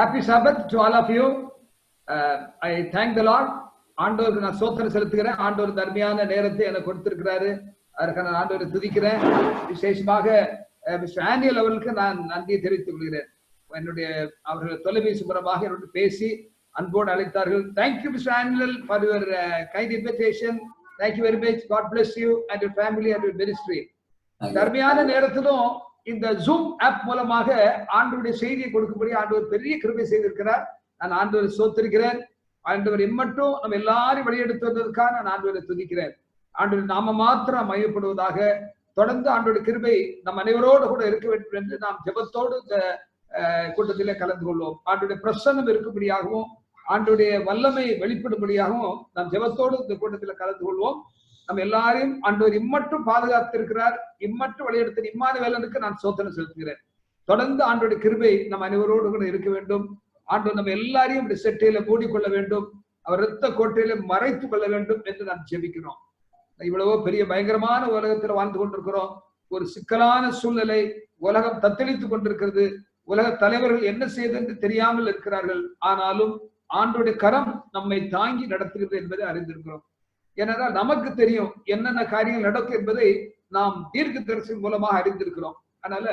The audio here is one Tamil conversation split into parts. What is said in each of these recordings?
Happy Sabbath to all of you. I thank the Lord. ஆண்டவருக்கு நான் சோத்திரம் செலுத்துகிறேன். ஆண்டவர் தர்மியான நேரத்தை எனக்கு கொடுத்திருக்கிறாரு. அதற்கு நான் ஆண்டவரை துதிக்கிறேன். விசேஷமாக மிஸ்டர் ஆனியல் அவர்களுக்கு நான் நன்றியை தெரிவித்துக் கொள்கிறேன். என்னுடைய அவர்கள் தொலைபேசி மூலமாக என்னோடு பேசி அன்போடு அழைத்தார்கள். Thank you mister Aniel for your kind invitation. Thank you very much. God bless you and your family and your ministry. தர்மியான நேரத்திலும் இந்த ஜூம் ஆப் மூலமாக ஆண்டவருடைய செய்தியை கொடுக்கும்படி ஆண்டவர் பெரிய கிருபை செய்திருக்கிறார். நான் ஆண்டவரை சோத்திருக்கிறேன். ஆண்டவர் இம்மட்டும் நம்ம எல்லாரும் வெளியெடுத்து வந்ததுக்காக நான் ஆண்டவரை துதிக்கிறேன். ஆண்டவர் நாம மாத்திரம் மையப்படுவதாக. தொடர்ந்து ஆண்டவருடைய கிருபை நம் அனைவரோடு கூட இருக்க வேண்டும் என்று நாம் ஜெபத்தோடு இந்த கூட்டத்திலே கலந்து கொள்வோம். ஆண்டவருடைய பிரசன்னம் இருக்கும்படியாகவும் ஆண்டவருடைய வல்லமை வெளிப்படும்படியாகவும் நாம் ஜெபத்தோடு இந்த கூட்டத்தில் கலந்து கொள்வோம். நம்ம எல்லாரையும் ஆண்டவர் இம்மட்டும் பாதுகாத்திருக்கிறார். இம்மட்டும் வழியெடுத்த இம்மானுவேலனுக்கு நான் சோத்திரம் செலுத்துகிறேன். தொடர்ந்து ஆண்டவருடைய கிருபை நம் அனைவரோடு கூட இருக்க வேண்டும். ஆண்டவர் நம்ம எல்லாரையும் இப்படி செட்டையில மூடிக்கொள்ள வேண்டும். அவர் இரத்த கோட்டையில மறைத்துக் கொள்ள வேண்டும் என்று நாம் ஜெபிக்கிறோம். இவ்வளவோ பெரிய பயங்கரமான உலகத்தில் வாழ்ந்து கொண்டிருக்கிறோம். ஒரு சிக்கலான சூழ்நிலை, உலகம் தத்தளித்துக் கொண்டிருக்கிறது. உலக தலைவர்கள் என்ன செய்வது என்று தெரியாமல் இருக்கிறார்கள். ஆனாலும் ஆண்டவருடைய கரம் நம்மை தாங்கி நடத்துகிறது என்பதை அறிந்திருக்கிறோம். ஏனென்றால் நமக்கு தெரியும் என்னென்ன காரியங்கள் நடக்கும் என்பதை நாம் தீர்க்க தரிசனம் மூலமாக அறிந்திருக்கிறோம். அதனால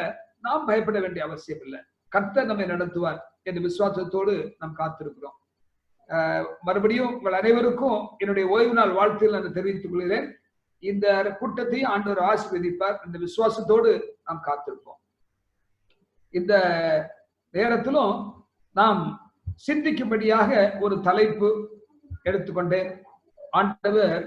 நாம் பயப்பட வேண்டிய அவசியம் இல்லை. கர்த்தர் நம்மை நடத்துவார் என்ற விசுவாசத்தோடு நாம் காத்திருக்கிறோம். மறுபடியும் உங்கள் அனைவருக்கும் என்னுடைய ஓய்வு நாள் வாழ்த்துக்கள் நான் தெரிவித்துக் கொள்கிறேன். இந்த கூட்டத்தை ஆண்டவர் ஆசீர்வதிப்பார். இந்த விசுவாசத்தோடு நாம் காத்திருப்போம். இந்த நேரத்திலும் நாம் சிந்திக்கும்படியாக ஒரு தலைப்பு எடுத்துக்கொண்டேன். ஆண்டவர்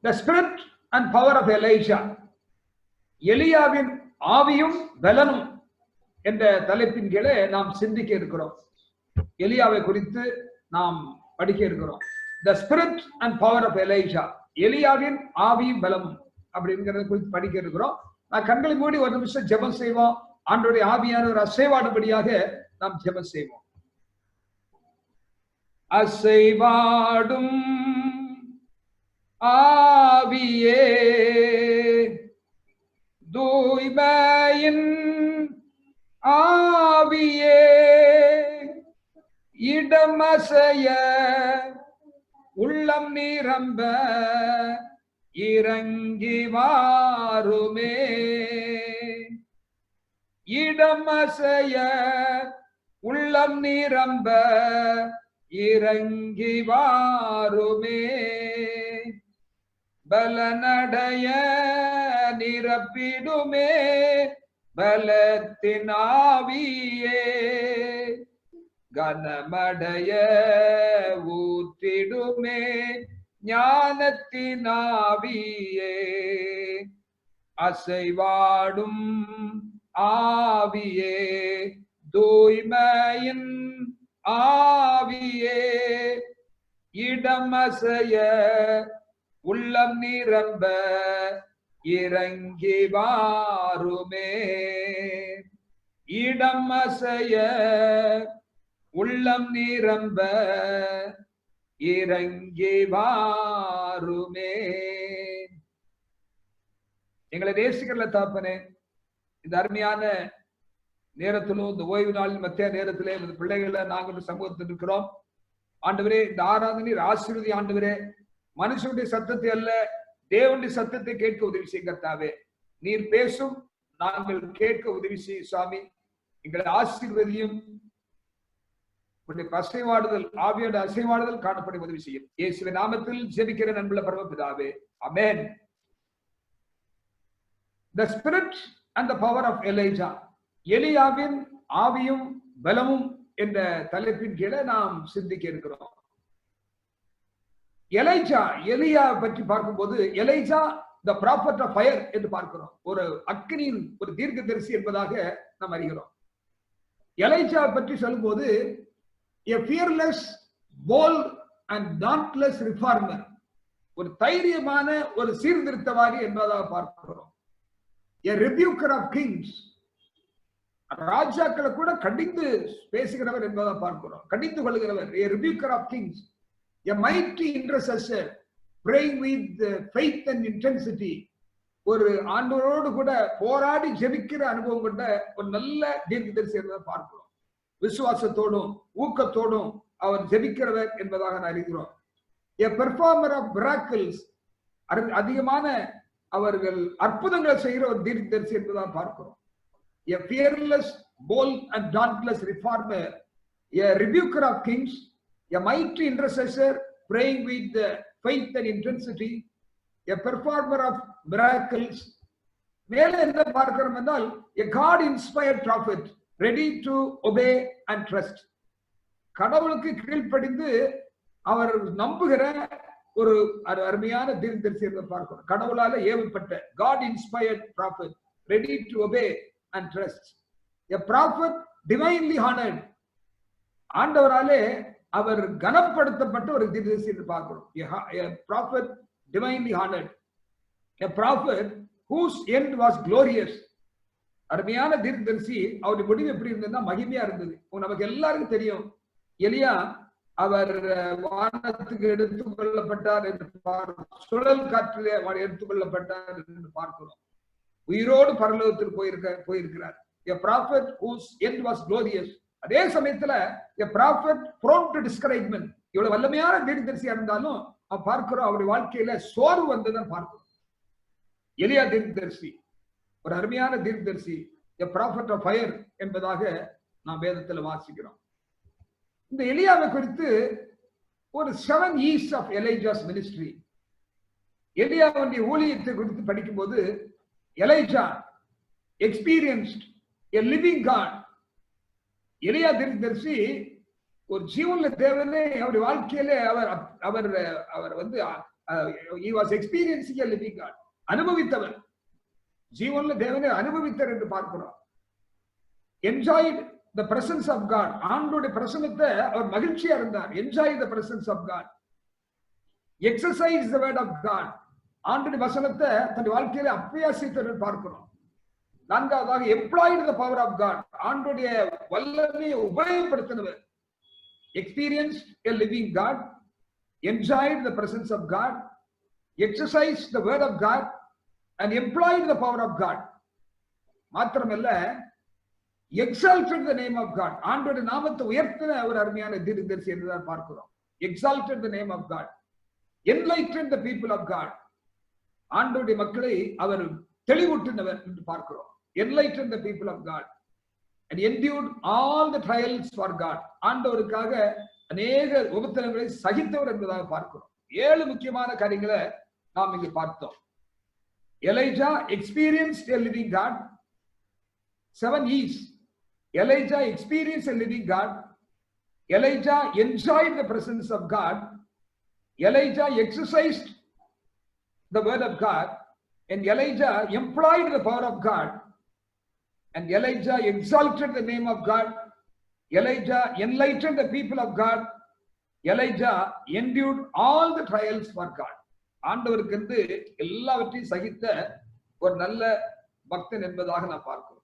The Spirit and Power of Elijah, எலியாவின் ஆவியும் பலனும் என்ற தலைப்பின் கீழே நாம் சிந்திக்க இருக்கிறோம். எலியாவை குறித்து நாம் படிக்க இருக்கிறோம். The Spirit and Power of Elijah, எலியாவின் ஆவியும் பலமும் அப்படிங்கிறத குறித்து படிக்க இருக்கிறோம். நான் கண்களை மூடி ஒரு நிமிஷம் ஜெபம் செய்வோம். ஆண்டவருடைய ஆவியானவர் அசைவாடும்படியாக நாம் ஜெபம் செய்வோம். அசைவாடும் ஆவியே, தூய்மையின் ஆவியே, இடமசைய உள்ளம் நிரம்ப இறங்கி வாருமே. இடமசைய உள்ளம் நிரம்ப இறங்கி வாருமே. பலனடைய நிரப்பிடுமே பலத்தின் ஆவியே. கனமடைய ஊற்றிடுமே ஞானத்தின் ஆவியே. அசைவாடும் ஆவியே, தூய்மையின் ஆவியே, இடமசைய உள்ளம் நிரம்ப இறங்கி வாருமே. இடமசைய உள்ளம் நிரம்ப இறங்கி வாருமே. எங்களை நேசிக்கிற தாப்பனே, இந்த அருமையான நேரத்திலும் இந்த ஓய்வு நாளில் மத்திய நேரத்திலே பிள்ளைகளை நாங்கள் சமூகத்தில் இருக்கிறோம். ஆண்டவரே, இந்த ஆராதனை ஆசீர்வதி. ஆண்டவரே, மனுஷனுடைய சத்தத்தை அல்ல தேவனுடைய சத்தத்தை கேட்க உதவி செய்யத்தாவே. நீர் பேசும், நாங்கள் கேட்க உதவி செய்ய சுவாமி. எங்களை ஆசீர்வதியும். அசைவாடுதல், ஆவியோட அசைவாடுதல் காணப்பட உதவி செய்யும். இயேசுவின் நாமத்தில் ஜெபிக்கிற அன்புள்ள பரமபிதாவே, ஆமென். The Spirit and the Power of Elijah, எலியாவின் ஆவியும் பலமும் என்ற தலைப்பின் கீழே நாம் சிந்திக்க இருக்கிறோம். எலியா பற்றி பார்க்கும்போது, Elijah the prophet of fire என்று பார்க்கிறோம். ஒரு அக்கினியின் ஒரு தீர்க்கதரிசி என்பதாக நாம் அறிகிறோம். எலிஜா பற்றி சொல்லும்போது a fearless, bold and dauntless reformer, ஒரு தைரியமான ஒரு சீர்திருத்தவாதி என்பதாக பார்க்கிறோம். a rebuker of kings, ராஜாக்களை கூட கடிந்து பேசுகிறவர் என்பதாக பார்க்கிறோம். கடிந்து கொள்கிறவர், a rebuker of kings, a mighty intercessor praying with faith and intensity, ஒரு ஆண்டவரோடு கூட போராடி ஜெபிக்கிற அனுபவம் கொண்ட ஒரு நல்ல தீர்க்கதரிசி என்பதை பார்க்கிறோம். விசுவாசத்தோடும் ஊக்கத்தோடும் அவர் ஜெபிக்கிறவர் என்பதாக நான் அறிகிறோம். A performer of miracles, அதிகமான அவர்கள் அற்புதங்களை செய்கிற ஒரு தீர்க்கதரிசி என்பதாக பார்க்கிறோம். A fearless, bold and dauntless reformer, a rebuker of kings, a mighty intercessor praying with faith and intensity, a performer of miracles. மேலே என்ன பார்க்கிறோம் என்றால் a God inspired prophet, ready to obey and trust. கடவுளுக்கு கீழ்ப்படிந்து அவர் நம்புகிற ஒரு அருமையான தீர்க்கதரிசி என்று பார்க்கிறோம். கடவுளால ஏவப்பட்ட God inspired prophet, ready to obey and trust. A prophet divinely honored, ஆண்டவராலே அவர் கனப்படுத்தப்பட்ட ஒரு தீர்க்கதரிசி என்று பார்க்கிறோம். A prophet divinely honored, a prophet whose end was glorious. அருமையான தீர்க்கதரிசி அவருடைய முடிவு எப்படி இருந்ததுன்னா மகிமையா இருந்தது. நமக்கு எல்லாருக்கும் தெரியும், எலியா அவர் வானத்துக்கு எடுத்துக் கொள்ளப்பட்டார் என்று சுழல் காற்றிலே எடுத்துக் கொள்ளப்பட்டார் என்று பார்க்கிறோம். உயிரோடு பரலோகத்தில் போயிருக்கிறார். A prophet whose end was glorious. அதே சமயத்துல a prophet prone to discouragement. இவ்வளவு வல்லமையான தீர்க்கதரிசியா இருந்தாலும் பார்க்கிறோம் அவருடைய வாழ்க்கையில சோர்வு வந்ததுன்னு பார்க்கிறோம். எலியா தீர்க்கதரிசி ஒரு அருமையான தீர்க்கதரிசி, a prophet of fire என்பதாக நாம் வேதத்துல வாசிக்கிறோம். இந்த எலியாவை குறித்து ஒரு 7 years of Elijah's ministry, எலியாவுடைய ஊழியத்தை குறித்து படிக்கும்போது Elijah experienced a living God. எலியா தீர்க்கதரிசி ஒரு ஜீவனுள்ள தேவனே அவருடைய வாழ்க்கையிலே அவர் வந்து he was experiencing a living God. அனுபவித்தவர், ஜீவனுள்ள தேவனை அனுபவித்தார் என்று பார்க்கிறோம். enjoyed the presence of God. ஆண்டவருடைய பிரசன்னத்தை அவர் மகிழ்ச்சியா இருந்தார். enjoy the presence of God. exercise the word of God. ஆண்டவருடைய வசனத்தை தன்னுடைய வாழ்க்கையில அபியாசித்தார் என்று பார்க்கிறோம். நான்காவதாக employed the power of God. ஆண்டவருடைய வல்லமையை உபயோகப்படுத்தினவர். experienced a living God, enjoyed the presence of God, exercised the word of God and employed the power of God. மாத்திரமல்ல exalted the name of God. ஆண்டவருடைய நாமத்தை உயர்த்தின ஒரு அருமையான தீர்க்கதரிசி என்றுதான் பார்க்கிறோம். exalted the name of God, enlightened the people of God. ஆண்டவருடைய மக்களை அவர் தெளிவூட்டினவர் என்று பார்க்கிறோம். enlightened the people of God and endured all the trials for God. ஆண்டவருக்காக அநேக உபத்திரங்களை சகித்தவர் என்பதாக பார்க்கிறோம். 7 முக்கியமான காரியங்களை நாம் இங்கு பார்த்தோம். Elijah experienced a living God. 7 years. Elijah experienced a living God. Elijah enjoyed the presence of God. Elijah exercised the word of God. And Elijah employed the power of God. And Elijah exalted the name of God. Elijah enlightened the people of God. Elijah endured all the trials for God. ஆண்டவருக்கு வந்து எல்லாவற்றையும் சகித்த ஒரு நல்ல பக்தன் என்பதாக நான் பார்க்கிறோம்.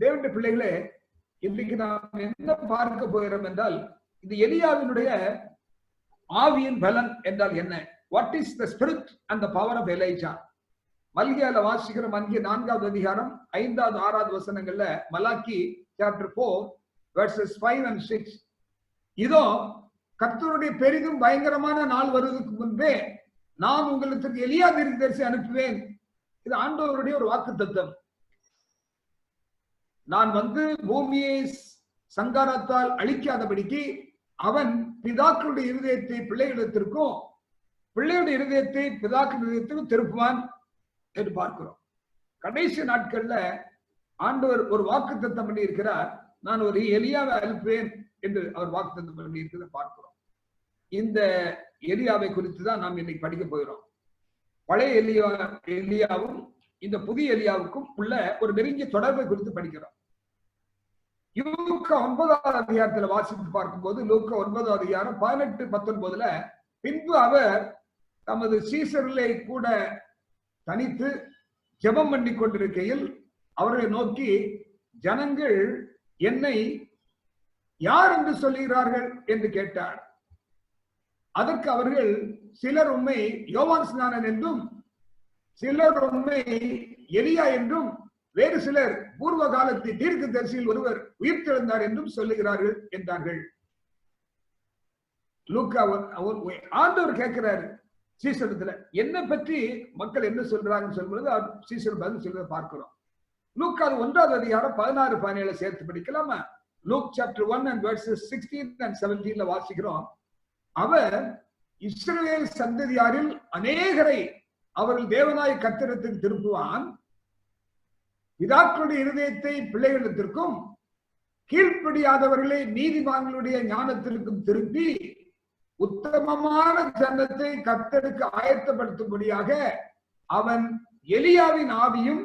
தேவனுடைய பிள்ளைகளே, இன்றைக்கு நாம் என்ன பார்க்க போகிறோம் என்றால், இந்த எலியாவினுடைய ஆவியின் பலன் என்றால் என்ன? What is the spirit and the power of Elijah? மல்கியால வாசிக்கிற மல்கியா 4வது அதிகாரம் 5வது 6வது வசனங்கள்ல மலாக்கி சாப்டர் 4 verses 5 and 6, இதோ கர்த்தருடைய பெரிதும் பயங்கரமான நாள் வருவதற்கு முன்பே நான் உங்களுக்கு எலியா தீர்க்கதரிசி அனுப்புவேன். இது ஆண்டவருடைய ஒரு வாக்குத்தத்தம். நான் வந்து பூமியை சங்காரத்தால் அழிக்காதபடிக்கு அவன் பிதாக்களுடைய இருதயத்தை பிள்ளைகளிடத்திற்கும் பிள்ளையுடைய இருதயத்தை பிதாக்கள் இருதயத்திற்கும் திருப்புவான் என்று பார்க்கிறோம். கடைசி நாட்கள்ல ஆண்டவர் ஒரு வாக்குத்தத்தம் பண்ணி இருக்கிறார். நான் ஒரு எலியாவை அனுப்புவேன் என்று அவர் வாக்குத்தத்தம் பண்ணி இருக்கிறத பார்க்கிறோம். இந்த எலியாவை குறித்து தான் நாம் இன்னைக்கு படிக்க போகிறோம். பழைய எலியாவும் இந்த புதிய எலியாவுக்கும் உள்ள ஒரு நெருங்கிய தொடர்பை குறித்து படிக்கிறோம். லூக்கா 9வது அதிகாரத்துல வாசித்து பார்க்கும்போது, லூக்கா 9வது அதிகாரம் 18-19, பின்பு அவர் தமது சீசர்களை கூட தனித்து ஜெபம் பண்ணி கொண்டிருக்கையில் அவர்களை நோக்கி, ஜனங்கள் என்னை யார் என்று சொல்லுகிறார்கள் என்று கேட்டார். அதற்கு அவர்கள், சிலர் உம்மை யோவான் ஸ்நானன் என்றும் சிலர் உண்மை எலியா என்றும் வேறு சிலர் பூர்வ காலத்தில் தீர்க்கதரிசியில் ஒருவர் உயிர்த்தெழுந்தார் என்றும் சொல்லுகிறார்கள் என்றார்கள். லூக்கா ஆண்டவர் கேட்கிறாரு சீசனத்துல, என்ன பற்றி மக்கள் என்ன சொல்றாங்கன்னு சொல்லும்போது சீசன் பதில் சொல்றதை பார்க்கிறோம். லூக்கா 1வது அதிகாரம் 16-17 சேர்த்து படிக்கலாமா? Look chapter 1 and verses 16 and 17 வாசிக்கிறோம். அவர் இஸ்ரவேல் சந்ததியாரில் அநேகரை அவர்கள் தேவனாய கர்த்தரிடத்தில் திருப்புவான், பிதாக்களுடைய இருதயத்தை பிள்ளைகளிடத்திற்கும் கீழ்ப்படியாதவர்களை நீதிமான்களுடைய ஞானத்திற்கும் திருப்பி உத்தமமான ஜனத்தை கர்த்தருக்கு ஆயத்தப்படுத்தும்படியாக அவன் எலியாவின் ஆவியும்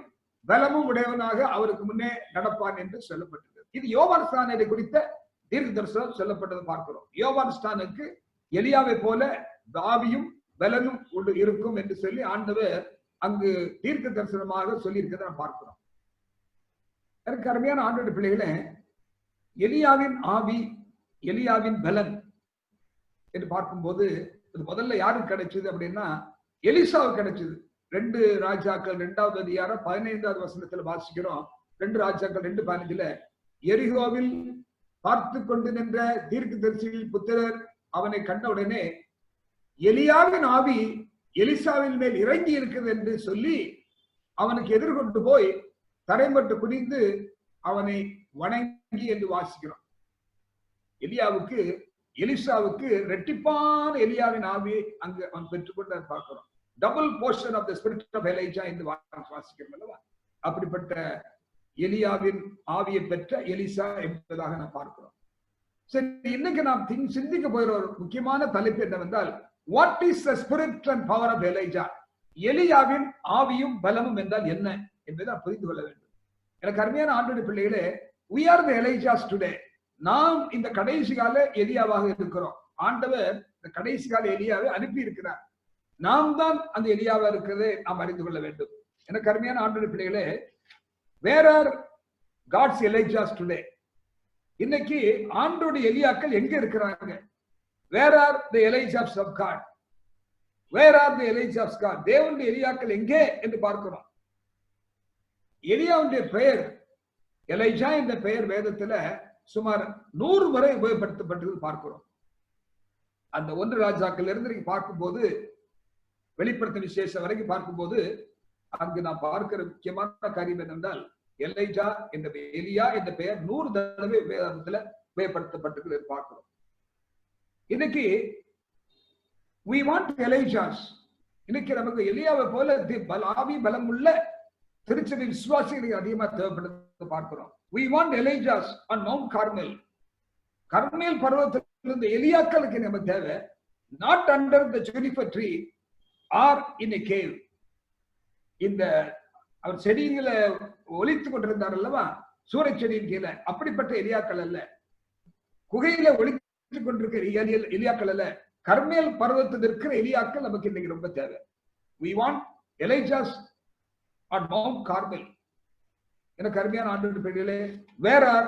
பலமும் உடையவனாக அவருக்கு முன்னே நடப்பான் என்று சொல்லப்பட்டது. இது யோவான் ஸ்நானனை குறித்த தீர்க்க தரிசனம் சொல்லப்பட்டது பார்க்கிறோம். யோவான் ஸ்நானுக்கு எலியாவை போல ஆவியும் பலனும் இருக்கும் என்று சொல்லி ஆண்டவர் அங்கு தீர்க்க தரிசனமாக சொல்லி இருக்கிறத பார்க்கிறோம். எனக்கு அருமையான ஆண்டவருடைய பிள்ளைகளே, எலியாவின் ஆவி, எலியாவின் பலன் என்று பார்க்கும்போது இது முதல்ல யாருக்கு கிடைச்சது அப்படின்னா எலிசாவுக்கு கிடைச்சது. 2 ராஜாக்கள் 2வது அதிகாரம் 15வது வசனத்துல வாசிக்கிறோம். 2 ராஜாக்கள் 2:15 எரிகோவில் பார்த்து கொண்டு நின்ற தீர்க்கதரிசியின் புத்திரர் அவனை கண்டவுடனே எலியாவின் ஆவி எலிசாவின் மேல் இறங்கி இருக்கிறது என்று சொல்லி அவனுக்கு எதிர்கொண்டு போய் தரைமட்டு குனிந்து அவனை வணங்கி என்று வாசிக்கிறோம். எலியாவுக்கு எலிசாவுக்கு ரெட்டிப்பான எலியாவின் ஆவியை அங்கு அவன் பெற்றுக்கொண்டு பார்க்கிறோம். Double portion of the spirit of Elijah என்று வாசிக்கிறோம் அல்லவா? அப்படிப்பட்ட எலியாவின் ஆவியை பெற்ற எலிசா என்பதாக நாம் பார்க்கிறோம். சரி, இன்னைக்கு நாம் சிந்திக்க போகிற ஒரு முக்கியமான தலைப்பு என்னவென்றால், what is the spirit and power of Elijah? எலியாவின் ஆவியும் பலமும் என்றால் என்ன என்பதை நாம் புரிந்து கொள்ள வேண்டும். எனக்கு அருமையான ஆண்டவருடைய பிள்ளைகளே, we are the Elijahs today. நாம் இந்த கடைசி கால எலியாவாக இருக்கிறோம். ஆண்டவர் இந்த கடைசி கால எலியாவை அனுப்பி இருக்கிறார். நாம் தான் அந்த எலியாவா இருக்கிறதை நாம் அறிந்து கொள்ள வேண்டும். எனக்கு அருமையான ஆண்டவருடைய பிள்ளைகளே, where are God's Elijahs today? இன்னைக்கு ஆண்டவருடைய எலியாக்கள் எங்க இருக்கிறாங்க? Where are the Elijahs of God? Where are the Elijahs of God? தேவனுடைய எலியாக்கள் எங்கே என்று பார்க்கிறோம். எலியாவுடைய பெயர் எலைஜா என்ற பெயர் வேதத்துல சுமார் 100 முறை உபயோகப்படுத்தப்பட்டது பார்க்கிறோம். அந்த 1 ராஜாக்கள் இருந்து நீங்க பார்க்கும்போது, வெளிப்படுத்த விசேஷம் வரைக்கும் பார்க்கும்போது அங்கு நான் பார்க்கிற முக்கியமான காரியம் என்னென்றால், எலைஜா என்ற எலியா என்ற பெயர் 100 தடவை வேதத்துல உபயோகப்படுத்தப்பட்டது பார்க்கிறோம். இன்னைக்கு we want Elijahs. இன்னைக்கு நமக்கு எலியாவை போல ஆவி பலம் உள்ள திருச்சபை விசுவாசிகளுக்கு அதிகமா தேவைப்படுது பார்க்கிறோம். We want Elijahs on Mount Carmel. கர்மேல் பர்வதத்திலிருந்து எலியாக்களுக்கு நம்ம தேவை. Not under the juniper tree or in a cave. இந்த அவர் செடிகளை ஒளித்துக் கொண்டிருந்தார் அல்லவா, சூறை செடியின் கீழே, அப்படிப்பட்ட எலியாக்கள் அல்ல. குகையில ஒளித்துக் கொண்டிருக்கிற எலியாக்கள் அல்ல. கர்மேல் பர்வதத்தில் இருக்கிற எலியாக்கள் நமக்கு இன்னைக்கு ரொம்ப தேவை. We want Elijahs on Mount Carmel. எனக்கு அருமையான ஆண்டவருடைய பிள்ளைகளே, where are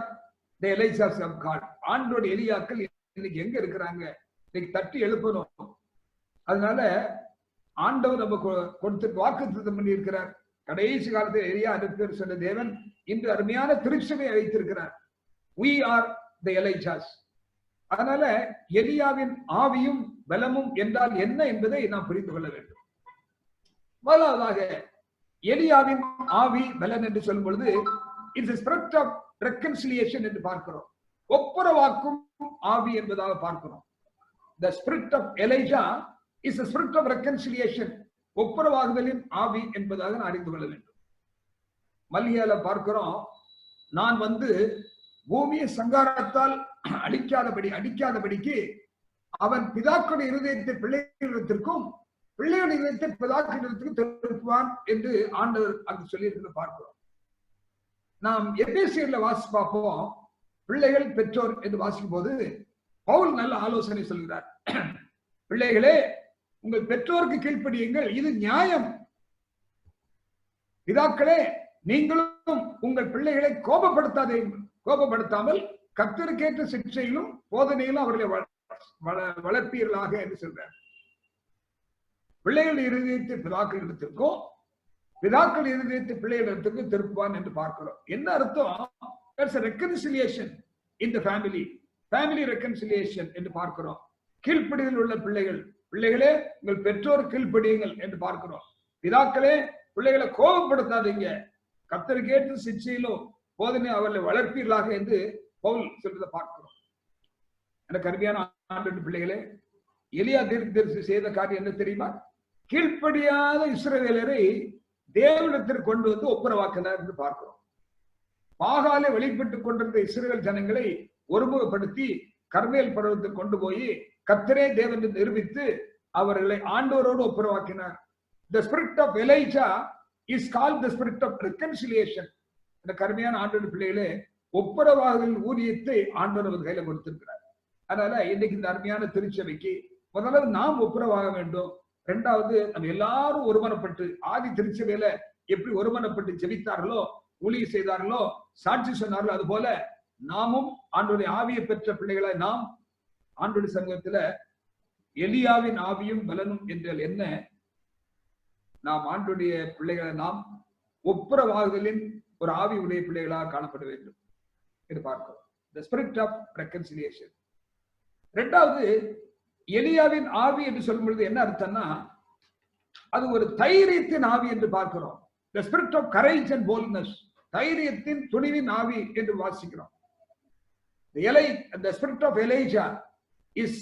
the Elijahs of God? ஆண்டவருடைய எலியாக்கள் இன்னைக்கு எங்க இருக்கிறாங்க? இன்னைக்கு தட்டி எழுப்பணும். அதனால ஆண்டவர் நம்ம கொடுத்து வாக்குத்தத்தம் பண்ணி இருக்கிறார். கடைசி காலத்தில் எலியா அனுப்பி சொன்ன தேவன் இன்று அருமையான திருச்சபையை வைத்திருக்கிறார். We are the Elijahs. அதனால எலியாவின் ஆவியும் பலமும் என்றால் என்ன என்பதை நாம் புரிந்து கொள்ள வேண்டும். முதலாவதாக எலியாவின் ஆவி பலன் என்று சொல்லும் பொழுது it's a spirit of reconciliation என்று பார்க்கிறோம். ஒப்புரவாக்கும் ஆவி என்பதாக பார்க்கிறோம். The spirit of Elijah is a spirit of reconciliation. ஒப்புரவாகுதலின் ஆவி என்பதாக நான் அறிந்து கொள்ள வேண்டும். மல்கியால பார்க்கிறோம், நான் வந்து பூமியை சங்காரத்தால் அடிக்காதபடிக்கு அவன் பிதாக்களுடைய இருதயத்தை பிள்ளைகளிடத்திற்கும் பிள்ளைகளுடைய இருதயத்தை பிதாக்களிடத்திற்கும் திருப்புவான் என்று ஆண்டவர் அங்கு சொல்லி இருந்து பார்க்கிறோம். நாம் எபேசியர்ல வாசி பார்ப்போம், பிள்ளைகள் பெற்றோர் என்று வாசிக்கும் போது பவுல் நல்ல ஆலோசனை சொல்கிறார். பிள்ளைகளே, உங்கள் பெற்றோருக்கு கீழ்ப்படியுங்கள், இது நியாயம். பிதாக்களே, நீங்களும் உங்கள் பிள்ளைகளை கோபப்படுத்தாமல் கர்த்தருக்கேற்ற சிக்ஷையிலும் போதனையிலும் அவர்களை வளர்ப்பீர்களாக என்று சொல்றார். பிள்ளைகள் இருதயத்தை பிதாக்களிடத்திற்கும் பிதாக்கள் இருதயத்தை பிள்ளைகளிடத்துக்கு திருப்புவான் என்று பார்க்கிறோம். என்ன அர்த்தம்? There's a reconciliation in the family. Family reconciliation என்று பார்க்கிறோம். கீழ்ப்படிதல் உள்ள பிள்ளைகள், பிள்ளைகளே உங்கள் பெற்றோர் கீழ்ப்படியுங்கள் என்று பார்க்கிறோம். பிதாக்களே பிள்ளைகளை கோபப்படுத்தாதீங்க, கர்த்தருக்கு ஏற்ற சிக்ஷையிலும் போதனை அவர்களை வளர்ப்பீர்களாக என்று பவுல் சொல்றதை பார்க்கிறோம். எனக்கு அருமையான ஆண்டவருடைய பிள்ளைகளே, எலியா தீர்க்கதரிசி செய்த காரியம் என்ன தெரியுமா? கீழ்ப்படியாத இஸ்ரவேலரை தேவனிடத்திற்கு கொண்டு வந்து ஒப்புரவாக்கினார் என்று பார்க்கிறோம். பாகாலை வெளிப்பட்டுக் கொண்டிருந்த இஸ்ரவேல் ஜனங்களை ஒருமுகப்படுத்தி கர்மேல் பர்வதத்தில் கொண்டு போய் கர்த்தரே தேவன் என்று நிரூபித்து அவர்களை ஆண்டவரோடு ஒப்புரவாக்கினார். The spirit of Elijah is called the spirit of reconciliation. இந்த கருமையான ஆண்டவருடைய பிள்ளைகளே, ஒப்புரவாகுதல் ஊதியத்தை ஆண்டவர் அவர் கையில கொடுத்திருக்கிறார். அதனால இன்னைக்கு இந்த அருமையான திருச்சபைக்கு முதல்ல நாம் ஒப்புரவாக வேண்டும். இரண்டாவது, நம்ம எல்லாரும் ஒருமனப்பட்டு ஆதி திருச்சபையில எப்படி ஒருமனப்பட்டு ஜெபித்தார்களோ, ஊழியம் செய்தார்களோ, சாட்சி சொன்னார்களோ, அது போல நாமும் ஆண்டவருடைய ஆவியை பெற்ற பிள்ளைகளை நாம் ஆண்டவருடைய சமூகத்துல எலியாவின் ஆவியும் பலனும் என்றால் என்ன? நாம் ஆண்டவருடைய பிள்ளைகளை நாம் ஒப்புரவாகுதலின் ஒரு ஆவி உடைய பிள்ளைகளாக காணப்பட வேண்டும் என்று பார்க்கிறோம். The spirit of reconciliation. இரண்டாவது, எலியாவின் ஆவி என்று சொல்லும் பொழுது என்ன அர்த்தம்னா, அது ஒரு தைரியத்தின் ஆவி என்று பார்க்கிறோம். The spirit of courage and boldness. தைரியத்தின் துணிவின் ஆவி என்று வாசிக்கிறோம். The spirit of Elijah is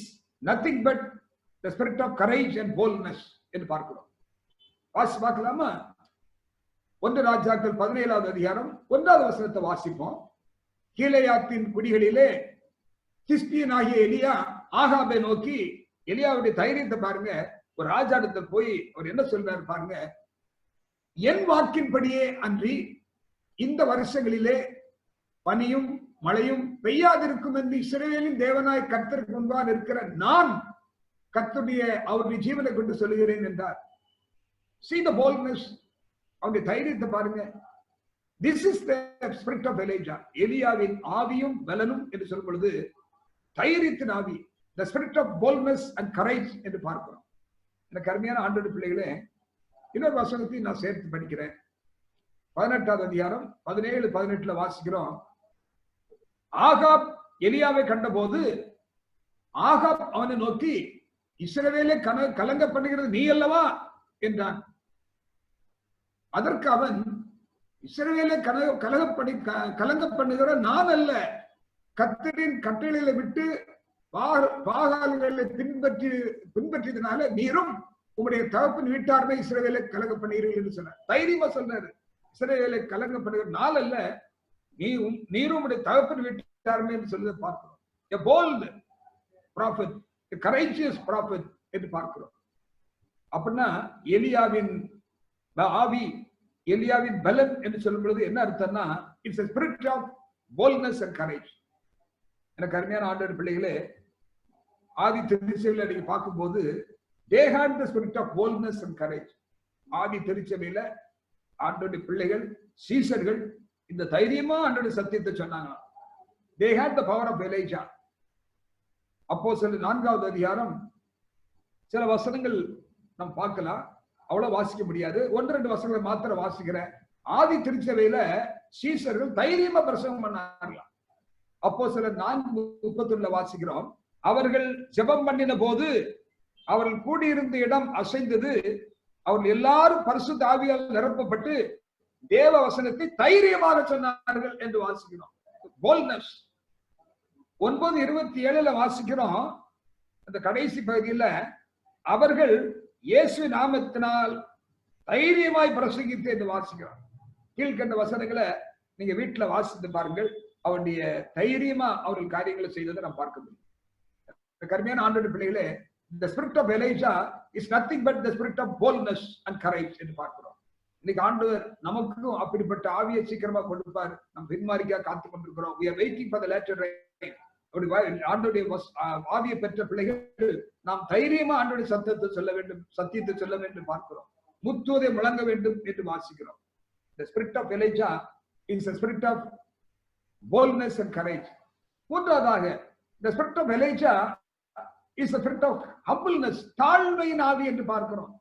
nothing but the spirit of courage and boldness என்று பார்க்கிறோம். பார்க்கலாமா? 1 ராஜாக்கள் 17வது அதிகாரம் 1வது வசனத்தை வாசிப்போம். கீலேயாத்தின் குடிகளிலே திஸ்பியன் ஆகிய எலியா ஆகாபை நோக்கி, எலியாவுடைய தைரியத்தை பாருங்க. ஒரு ராஜாடத்தை போய் அவர் என்ன சொல்றாரு பாருங்க. என் வாக்கின்படியே அன்றி இந்த வருஷங்களிலே பனியும் மழையும் பெய்யாதிருக்கும் என்று இஸ்ரவேலின் தேவனாய் கர்த்தருக்கு முன்பாக இருக்கிற நான் கர்த்தருடைய அவருடைய ஜீவனை கொண்டு சொல்லுகிறேன் என்றார். See the boldness, அவருடைய தைரியத்தை பாருங்க. This is the spirit of Elijah. எலியாவின் ஆவியும் பலனும் என்று சொல்லும் பொழுது தைரியத்தின் ஆவி, the spirit of boldness and courage என்று பார்க்கிறோம். எனக்கு அருமையான ஆண்டவருடைய பிள்ளைகளே, இன்னொரு வசனத்தை நான் சேர்த்து படிக்கிறேன். 18வது அதிகாரம் 17, 18 வாசிக்கிறோம். ஆகாப் எலியாவை கண்டபோது ஆகாப் அவனை நோக்கி, இஸ்ரவேலை கலங்க பண்ணுகிறது நீ அல்லவா என்றான். அதற்கு அவன், இஸ்ரவேலை கலங்க பண்ணுகிற நான் அல்ல, கர்த்தரின் கட்டளைகளை விட்டு பாகால்களை பின்பற்றியதுனால நீரும் உங்களுடைய தகப்பன் வீட்டார்மை இஸ்ரவேலை கலங்க பண்ணுகிறீர்கள் என்று சொன்னார். தைரியமா சொன்னாரு, இஸ்ரவேலை கலங்க பண்ணுகிற நாள் அல்ல, நீரும் உங்களுடைய தகப்பன் வீட்டார்மை என்று சொல்வதை பார்க்கிறோம். A bold prophet, a courageous prophet என்று பார்க்கிறோம். அப்படின்னா எலியாவின் ஆவி, எலியாவின் பலன் என்று சொல்லும் பொழுது என்ன அர்த்தம்னா, it's a spirit of boldness and courage. எனக்கு அருமையான ஆண்டவர் பிள்ளைகளே, ஆதி திருச்சபையில நீங்க பார்க்கும்போது they had the spirit of boldness and courage. ஆதி திருச்சபையில ஆண்டவருடைய பிள்ளைகள், சீஷர்கள் இந்த தைரியமா ஆண்டவருடைய சத்தியத்தை சொன்னாங்க. they had the power of Elijah. அப்போஸ்தலர் 4வது அதிகாரம் சில வசனங்கள் நாம் பார்க்கலாம், அவ்வளவு வாசிக்க முடியாது. 1-2 வசனங்களை மாத்திரம் வாசிக்கிறேன். ஆதி திருச்சபையில சீஷர்கள் தைரியமா பிரசங்கம் பண்ணார்களாம். அப்போஸ்தலர் 4:31 வாசிக்கிறோம். அவர்கள் ஜெபம் பண்ணின போது அவர்கள் கூடியிருந்த இடம் அசைந்தது, அவர்கள் எல்லாரும் பரிசுத்த ஆவியால் நிரப்பப்பட்டு தேவ வசனத்தை தைரியமாக சொன்னார்கள் என்று வாசிக்கிறோம். போல்ட்னஸ். 9:27 வாசிக்கிறோம். அந்த கடைசி பகுதியில அவர்கள் இயேசு நாமத்தினால் தைரியமாய் பிரசங்கித்து என்று வாசிக்கிறோம். கீழ்கண்ட வசனங்களை நீங்க வீட்டுல வாசித்து பாருங்கள். அவருடைய தைரியமா அவர்கள் காரியங்களை செய்ததை நாம் பார்க்க முடியும். கருமையான ஆண்டவருடைய பிள்ளைகளே, the spirit of Elijah is nothing but the spirit of boldness and courage என்று பார்க்கிறோம். இன்னைக்கு ஆண்டவர் நமக்கும் அப்படிப்பட்ட ஆவியை சீக்கிரமா கொடுப்பார். நாம் பின்மாரிக்கா காத்துக் கொண்டிருக்கிறோம். we are waiting for the latter rain. ஆண்டவருடைய ஆவியை பெற்ற பிள்ளைகள் நாம் தைரியமா ஆண்டவருடைய சத்தத்தை சொல்ல வேண்டும், சத்தியத்தை சொல்ல வேண்டும் பார்க்கிறோம். முத்துவதை முழங்க வேண்டும் என்று வாசிக்கிறோம். the spirit of Elijah is a spirit of boldness and courage. மூன்றாவதாக the spirit of Elijah is the spirit of humbleness, தாழ்மையின் ஆவி என்று பார்க்கிறோம்.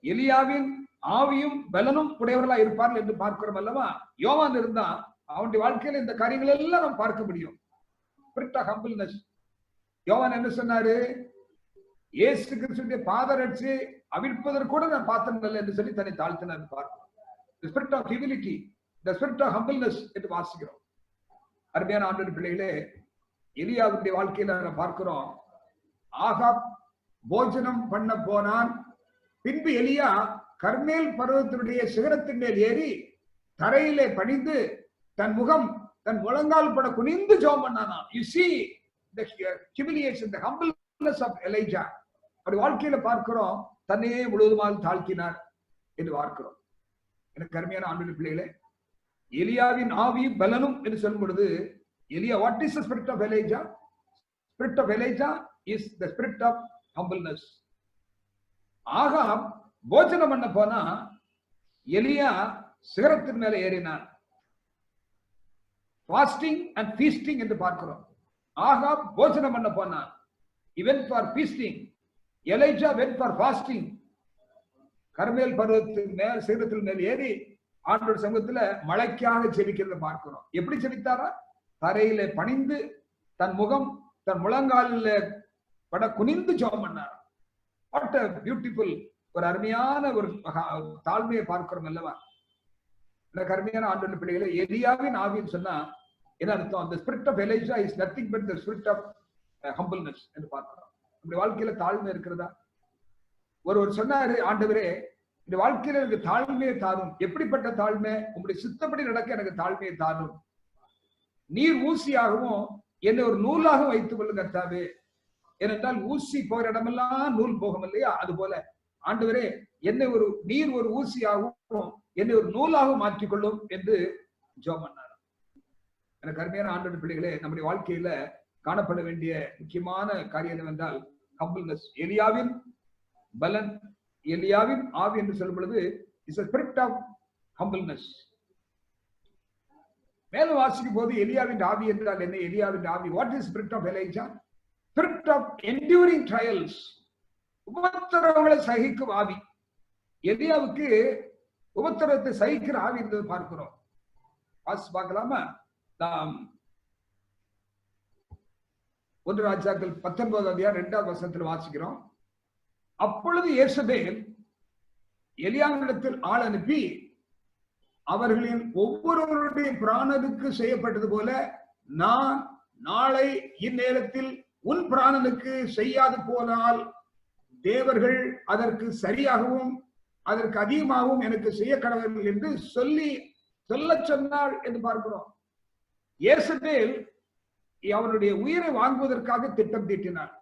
எலியாவின் ஆவியும் பலனும் உடையவர்களா இருப்பார்கள் என்று பார்க்கிறோம் அல்லவா? யோவான் இருந்தா அவனுடைய வாழ்க்கையில இந்த காரியங்கள் எல்லாம் நாம் பார்க்க முடியும். Spirit of humbleness. யோவான் என்ன சொன்னாரு? இயேசு கிறிஸ்துவினுடைய பாதரட்சி அவிழ்ப்பதற்கு கூட நான் பார்த்ததில்லை என்று சொல்லி தன்னை தாழ்த்தினார் பார்க்கிறோம். The spirit of humility, the spirit of humbleness என்று வாசிக்கிறோம். அருமையான ஆண்டவருடைய பிள்ளைகளே, எலியாவுடைய வாழ்க்கையில நாம் பார்க்கிறோம். ஆகாப் போஜனம் பண்ண போனான். பின்பு எலியா கர்மேல் பர்வதத்தினுடைய சிகரத்தின் மேல் ஏறி தரையிலே பணிந்து தன் முகம் தன் முழங்கால் பட குனிந்து ஜெபம் பண்ணானா. You see the humiliation, the humbleness of Elijah. அப்படி வாழ்க்கையில பார்க்கிறோம், தன்னையே முழுவதுமாக தாழ்த்தினார் என்று பார்க்கிறோம். எனக்கு அருமையான ஆண்டவருடைய பிள்ளைகளே, எலியாவின் ஆவி பலனும் என்று சொல்லும் பொழுது, எலியா, what is the spirit of Elijah? Spirit of Elijah is the spirit of humbleness. Ahab போஜனம் பண்ண போனா எலியா சிகரத்தின் மேல ஏறினார். ஃபாஸ்டிங் அண்ட் ஃபீஸ்டிங் என்று பார்க்கிறோம். ஆகாப் போஜனம் பண்ண போனா, he went for feasting. Elijah went for fasting. கர்மேல் பர்வதத்தின் மேல் சிகரத்தின் மேல் ஏறி ஆண்டவர் சமூகத்துல மழைக்காக ஜெபிக்கிறத பார்க்கிறோம். எப்படி ஜெபித்தாரா? தரையில பணிந்து தன் முகம் தன் முழங்காலில் பட குனிந்து ஜெபம் பண்ணார். வாட் a பியூட்டிஃபுல், ஒரு அருமையான ஒரு தாழ்மையை பார்க்கிறோம் அல்லவா? எனக்கு அருமையான ஆண்டவருடைய பிள்ளைகளை, எலியாவின் ஆவின்னு சொன்னா என்ன அர்த்தம்? The spirit of Elijah is nothing but the spirit of humbleness என்று பார்க்கிறோம். நம்முடைய வாழ்க்கையில தாழ்மை இருக்கிறதா? ஒருவர் சொன்னாரு, ஆண்டவரே இந்த வாழ்க்கையில எனக்கு தாழ்மையை தாரும். எப்படிப்பட்ட தாழ்மை? உங்களுடைய சித்தப்படி நடக்க எனக்கு தாழ்மையை தாரும். நீர் ஊசியாகவும் என்னை ஒரு நூலாக வைத்துக் கொள்ளுங்க கர்த்தாவே. ஏனென்றால் ஊசி போகிற இடமெல்லாம் நூல் போகும் இல்லையா? அது போல ஆண்டவரே என்னை ஒரு நீர் ஒரு ஊசியாகவும் என்னை ஒரு நூலாகவும் மாற்றிக்கொள்ளும் என்று ஜெபம் பண்ணார். எனக்கு அருமையான ஆண்டவருடைய பிள்ளைகளே, நம்முடைய வாழ்க்கையில காணப்பட வேண்டிய முக்கியமான காரியம் என்னவென்றால் ஹம்பிள்னஸ். எலியாவின் பலன், எலியாவின் ஆவி என்று சொல்லும் பொழுது is a spirit of humbleness. மேலும் வாசிக்கும் போது எலியாவின் ஆவி என்றால் என்ன? எலியாவின் ஆவி, what is spirit of Elijah? Spirit of enduring trials. உபத்திரவங்களை சகிக்கும் ஆவி. எலியாவுக்கு உபத்திரவத்தை சகிக்கிற ஆவி இருந்தது பார்க்கிறோம். பார்க்கலாமா? நாம் 1 ராஜாக்கள் 19 அதிகாரம் 2வது வசனத்தில் வாசிக்கிறோம். அப்பொழுது யேசபேல் எலியாவினிடத்தில் ஆள் அனுப்பி, அவர்களின் ஒவ்வொருவருடைய பிராணனுக்கு செய்யப்பட்டது போல நான் நாளை இந்நேரத்தில் உன் பிராணனுக்கு செய்யாது போனால் தேவர்கள் அதற்கு சரியாகவும் அதற்கு அதிகமாகவும் எனக்கு செய்ய கடவர்கள் என்று சொல்ல சொன்னாள் என்று பார்க்கிறோம். யேசபேல் அவனுடைய உயிரை வாங்குவதற்காக திட்டம் தீட்டினார்.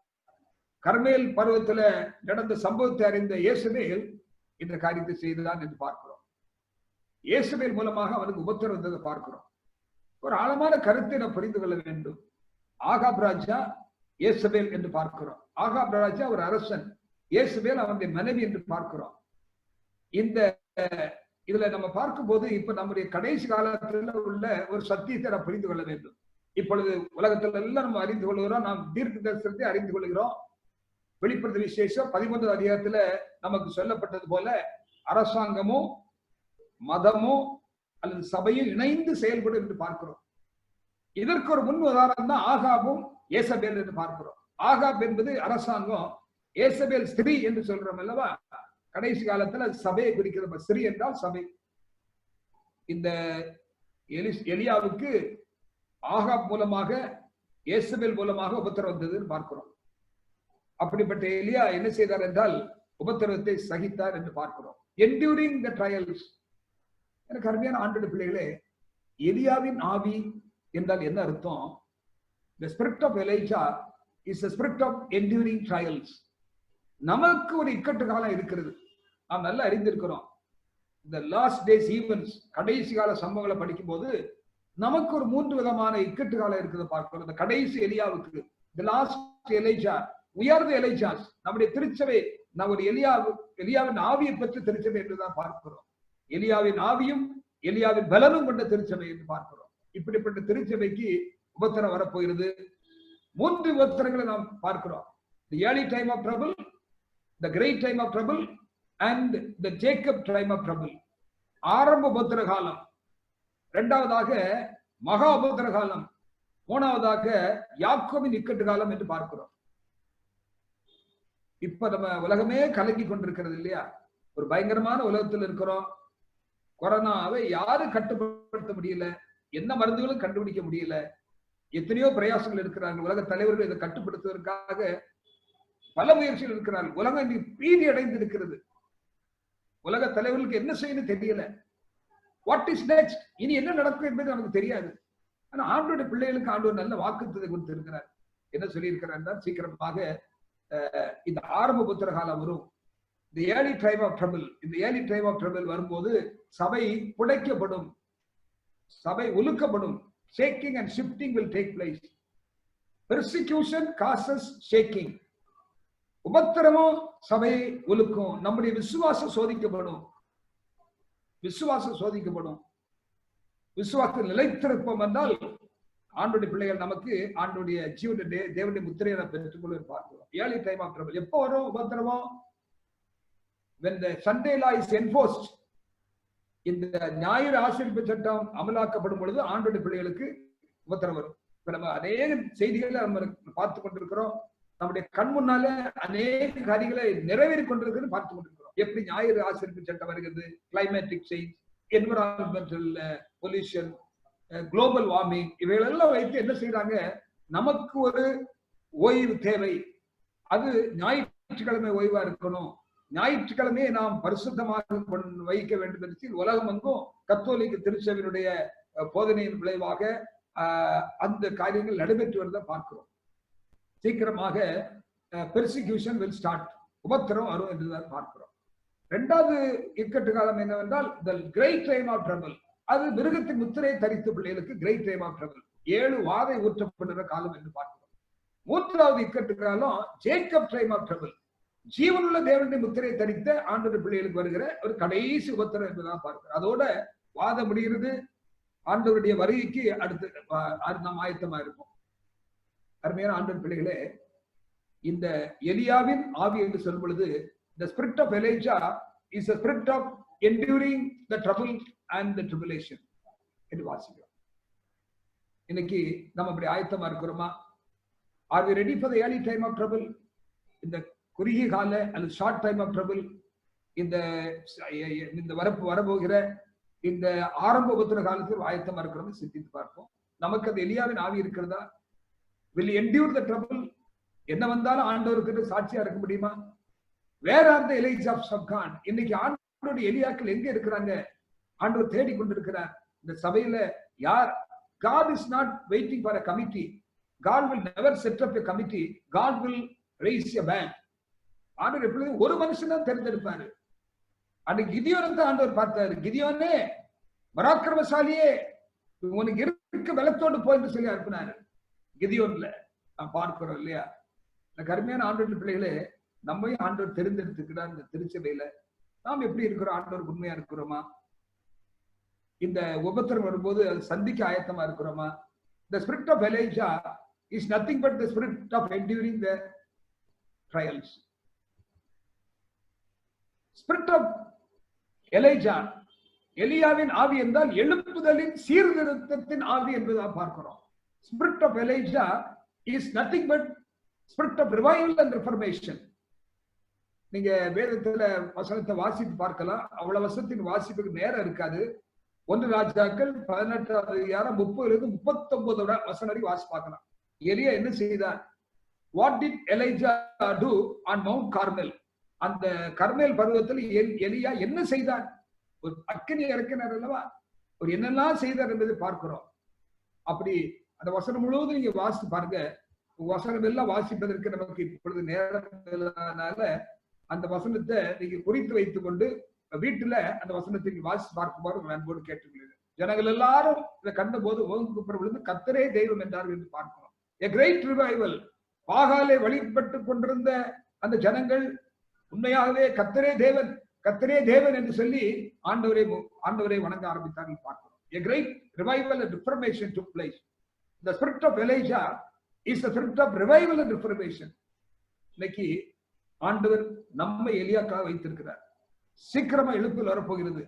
கர்மேல் பருவத்துல நடந்த சம்பவத்தை அறிந்த யேசபேல் இந்த காரியத்தை செய்துதான் என்று பார்க்கிறோம். யேசபேல் மூலமாக அவனுக்கு உபத்திரம் வந்ததை பார்க்கிறோம். ஒரு ஆழமான கருத்தை நாம் புரிந்து கொள்ள வேண்டும். ஆகாப் ராஜா, யேசபேல் என்று பார்க்கிறோம். ஆகாப் ராஜா ஒரு அரசன், யேசபேல் அவனுடைய மனைவி என்று பார்க்கிறோம். இந்த இதுல நம்ம பார்க்கும் போது இப்ப நம்முடைய கடைசி காலத்துல உள்ள ஒரு சத்தியத்தை நாம் புரிந்து கொள்ள வேண்டும். இப்பொழுது உலகத்துல எல்லாம் நம்ம அறிந்து கொள்கிறோம். நாம் தீர்க்க தரிசனத்தை அறிந்து கொள்கிறோம். வெளிப்படுத்த விசேஷம் 11வது அதிகாரத்துல நமக்கு சொல்லப்பட்டது போல அரசாங்கமோ மதமோ அல்லது சபையும் இணைந்து செயல்படும் என்று பார்க்கிறோம். இதற்கு ஒரு முன் உதாரணம் தான் ஆகாபும் யேசபேல் என்று பார்க்கிறோம். ஆகாப் என்பது அரசாங்கம், யேசபேல் ஸ்திரீ என்று சொல்றோம் அல்லவா? கடைசி காலத்துல சபையை குறிக்கிறது. ஸ்திரீ என்றால் சபை. இந்த எலியாவுக்கு ஆகாப் மூலமாக யேசபேல் மூலமாக உபத்திரம் வந்ததுன்னு பார்க்கிறோம். அப்படிப்பட்ட எலியா என்ன செய்தார் என்றால் உபத்திரவத்தை சகித்தார் என்று பார்க்கிறோம். என்டியூரிங் த ட்ரையல்ஸ். எனக்கு அருமையான ஆண்டவருடைய பிள்ளைகளே, எலியாவின் ஆவி என்றால் என்ன அர்த்தம்? The spirit of Elijah is the spirit of enduring trials. நமக்கு ஒரு இக்கட்டு காலம் இருக்கிறது, நாம் நல்லா அறிந்திருக்கிறோம். இந்த லாஸ்ட் டேஸ் ஈவென்ட்ஸ், கடைசி கால சம்பவங்களை படிக்கும் போது நமக்கு ஒரு 3 விதமான இக்கட்டு காலம் இருக்குது பார்க்கிறோம். இந்த கடைசி எலியாவுக்கு, the last Elijah, உயர்ந்த எலிஜாஸ். நம்முடைய திருச்சபை, நாம் ஒரு எலியாவின் ஆவியை பெற்ற திருச்சபை என்றுதான் பார்க்கிறோம். எலியாவின் ஆவியும் எலியாவின் பலனும் கொண்ட திருச்சபை என்று பார்க்கிறோம். இப்படிப்பட்ட திருச்சபைக்கு உபத்திரம் வரப்போகிறது. 3 உபத்திரங்களை நாம் பார்க்கிறோம். The early time of trouble, the great time of trouble, and the Jacob time of trouble. ஆரம்ப உபத்திர காலம், இரண்டாவதாக மகா உபத்திர காலம், மூணாவதாக யாக்கோபின் இக்கட்டு காலம் என்று பார்க்கிறோம். இப்ப நம்ம உலகமே கலங்கி கொண்டிருக்கிறது இல்லையா? ஒரு பயங்கரமான உலகத்தில் இருக்கிறோம். கொரோனாவை யாரும் கட்டுப்படுத்த முடியல, என்ன மருந்துகளும் கண்டுபிடிக்க முடியல. எத்தனையோ பிரயாசங்கள் இருக்கிறார்கள். உலக தலைவர்கள் இதை கட்டுப்படுத்துவதற்காக பல முயற்சிகள் இருக்கிறார்கள். உலகம் பீதி அடைந்து இருக்கிறது. உலக தலைவர்களுக்கு என்ன செய்யணும் தெரியல. வாட் இஸ் நெக்ஸ்ட், இனி என்ன நடக்கும் என்பது நமக்கு தெரியாது. ஆனா ஆண்டோட பிள்ளைகளுக்கு ஆண்டவர் நல்ல வாக்குறுதி கொடுத்து இருக்கிறார். என்ன சொல்லி இருக்கிறார்? சீக்கிரமாக இந்த ஆரம்ப உபத்திர காலம் வரும். இந்த ஏர்லி டைம் ஆஃப் ட்ரபிள், இந்த ஏர்லி டைம் ஆஃப் ட்ரபிள் வரும்போது சபை புடைக்கப்படும், சபை ஒழுக்கப்படும். Shaking and shifting will take place. Persecution causes shaking. உபத்திரமும் சபையை ஒழுக்கும். நம்முடைய விசுவாசம் சோதிக்கப்படும், விசுவாசம் சோதிக்கப்படும். விசுவாசம் நிலைத்திருப்போம் என்றால் ஆண்டுடைய பிள்ளைகள் நமக்கு ஆண்டுடைய ஜீவனுடைய தேவனுடைய முத்திரையை பெற்றுக் கொள்ள பார்க்கிறோம். ஏர்லி டைம் ஆஃப் ட்ரபிள் எப்போ வரும் உபத்திரமோ? when the Sunday law is enforced, இந்த ஞாயிறு ஆசரிப்பு சட்டம் அமலாக்கப்படும் பொழுது ஆண்டோட பிள்ளைகளுக்கு உபத்திரம் வரும். இப்ப நம்ம அநேக செய்திகளை நம்ம பார்த்து கொண்டிருக்கிறோம். நம்முடைய கண் முன்னால அநேக காரியங்களை நிறைவேறி கொண்டிருக்கிறது பார்த்து கொண்டிருக்கிறோம். எப்படி ஞாயிறு ஆசரிப்பு சட்டம் வருகிறது, climatic change, environmental pollution, global warming, இவைகளெல்லாம் வைத்து என்ன செய்யறாங்க? நமக்கு ஒரு ஓய்வு தேவை, அது ஞாயிற்றுக்கிழமை ஓய்வா இருக்கணும், ஞாயிற்றுக்கிழமையை நாம் பரிசுத்தமாக வைக்க வேண்டும் என்று உலகம் எங்கும் கத்தோலிக்க திருச்சபையினுடைய போதனையின் விளைவாக அந்த காரியங்கள் நடைபெற்று வருவதை பார்க்கிறோம். சீக்கிரமாக பெர்சிக்யூஷன் வில் ஸ்டார்ட், உபத்திரம் வரும் என்றுதான் பார்க்கிறோம். இரண்டாவது இக்கட்டு காலம் என்னவென்றால் the great time of trouble. அது மிருகத்தின் முத்திரை தரித்த பிள்ளைகளுக்கு great time of trouble, 7 வாதை ஊற்றப்படுகிற காலம் என்று பார்க்கிறோம். மூன்றாவது இக்கட்டு காலம் ஜேக்கப் டைம் ஆஃப் ட்ரபிள், ஜீவனுள்ள தேவனுடைய முத்திரை தரித்த ஆண்டோட பிள்ளைகளுக்கு வருகிற ஒரு கடைசி உபத்திரம் என்பதான் பார்க்கிறோம். அதோட வாதம் முடிகிறது. ஆண்டவருடைய வருகைக்கு அடுத்து நாம் ஆயத்தமா இருப்போம். அருமையான ஆண்டவர் பிள்ளைகளே, இந்த எலியாவின் ஆவி என்று சொல்லும் பொழுது the spirit of Elijah is a spirit of enduring the trouble and the tribulation என்று வாசிக்கிறோம். இன்னைக்கு நம்ம அப்படி ஆயத்தமா இருக்கிறோமா? Are we ready for the early time of trouble? இந்த குறுகிய கால அல்லது ஷார்ட் டைம் ஆஃப் ட்ரபிள், இந்த வரப்போகிற இந்த ஆரம்ப உபத்திர காலத்தில் ஆயத்தமா இருக்கிறோம் சிந்தித்து பார்ப்போம். நமக்கு அந்த எலியாவின் ஆவி இருக்கிறதா? will endure the trouble, என்ன வந்தாலும் ஆண்டவருக்கு சாட்சியா இருக்க முடியுமா? Where are the Elijahs of God? இன்னைக்கு ஆண்டவருடைய எலியாக்கள் எங்க இருக்கிறாங்க? ஆண்டவர் தேடி கொண்டிருக்கிறார். இந்த சபையில யார்? God is not waiting for a committee. God will never set up a committee. God will raise a band. ஆண்டவர் எப்பொழுதும் ஒரு மனுஷன் தான் தேர்ந்தெடுப்பாரு. அன்னைக்கு கிதியோனை தான் ஆண்டவர் பார்த்தாரு. கிதியோனே, பராக்கிரமசாலியே, உனக்கு இருக்க பலத்தோடு போயிட்டு சொல்லி அனுப்பினாரு. கிதியோன்ல நாம் பார்க்கிறோம் இல்லையா? எனக்கு அருமையான ஆண்டவர் பிள்ளைகளே, நம்மையும் ஆண்டவர் தெரிந்தெடுத்துக்கிறார். இந்த திருச்சபையில நாம் எப்படி இருக்கிறோம்? ஆண்டவர் உண்மையா இருக்கிறோமா? இந்த உபத்திரம் வரும்போது அது சந்திக்க ஆயத்தமா இருக்கிறோமா? The spirit of Elijah is nothing but the spirit of enduring the trials. Spirit of Elijah, எலியாவின் ஆவி என்றால் எழுப்புதலின் சீர்திருத்தத்தின் ஆவி என்பதாக பார்க்கிறோம். Spirit of Elijah is nothing but spirit of revival and reformation. நீங்க வேதத்துல வசனத்தை வாசித்து பார்க்கலாம். அவ்வளவு வசனத்தின் வாசிப்புக்கு நேரம் இருக்காது. 1 ராஜாக்கள் 18வது அதிகாரம் 30-39 வசனம் வரை வாசி பார்க்கலாம். எலியா என்ன செய்தார்? What did Elijah do on Mount Carmel? அந்த கர்மேல் பர்வத்தில் எலியா என்ன செய்தார்? ஒரு அக்கினி இறக்கினார் அல்லவா? ஒரு என்னெல்லாம் செய்தார் என்பதை பார்க்கிறோம். அப்படி அந்த வசனம் முழுவதும் நீங்க வாசித்து பாருங்க. வசனம் எல்லாம் வாசிப்பதற்கு நமக்கு இப்பொழுது நேரத்தினால அந்த வசனத்தை நீங்க குறித்து வைத்துக் கொண்டு வீட்டுல அந்த வசனத்தை நீங்க வாசித்து பார்க்கும்போது அன்போடு கேட்டுக்கொள்ளுங்க. ஜனங்கள் எல்லாரும் இதை கண்ட போது விழுந்து கர்த்தரே தெய்வம் என்றார்கள் என்று பார்க்கிறோம். A great revival. பாகாலை வழிபட்டு கொண்டிருந்த அந்த ஜனங்கள் உண்மையாகவே கர்த்தரே தேவன், கர்த்தரே தேவன் என்று சொல்லி ஆண்டவரை வணங்க ஆரம்பித்தார்கள் பார்க்கிறோம். A great revival and reformation took place. The spirit of Elijah is the spirit of revival and reformation. இன்னைக்கு ஆண்டவர் நம்மை எலியாக்காக வைத்திருக்கிறார். சீக்கிரமா எழுப்பில் வரப்போகிறது,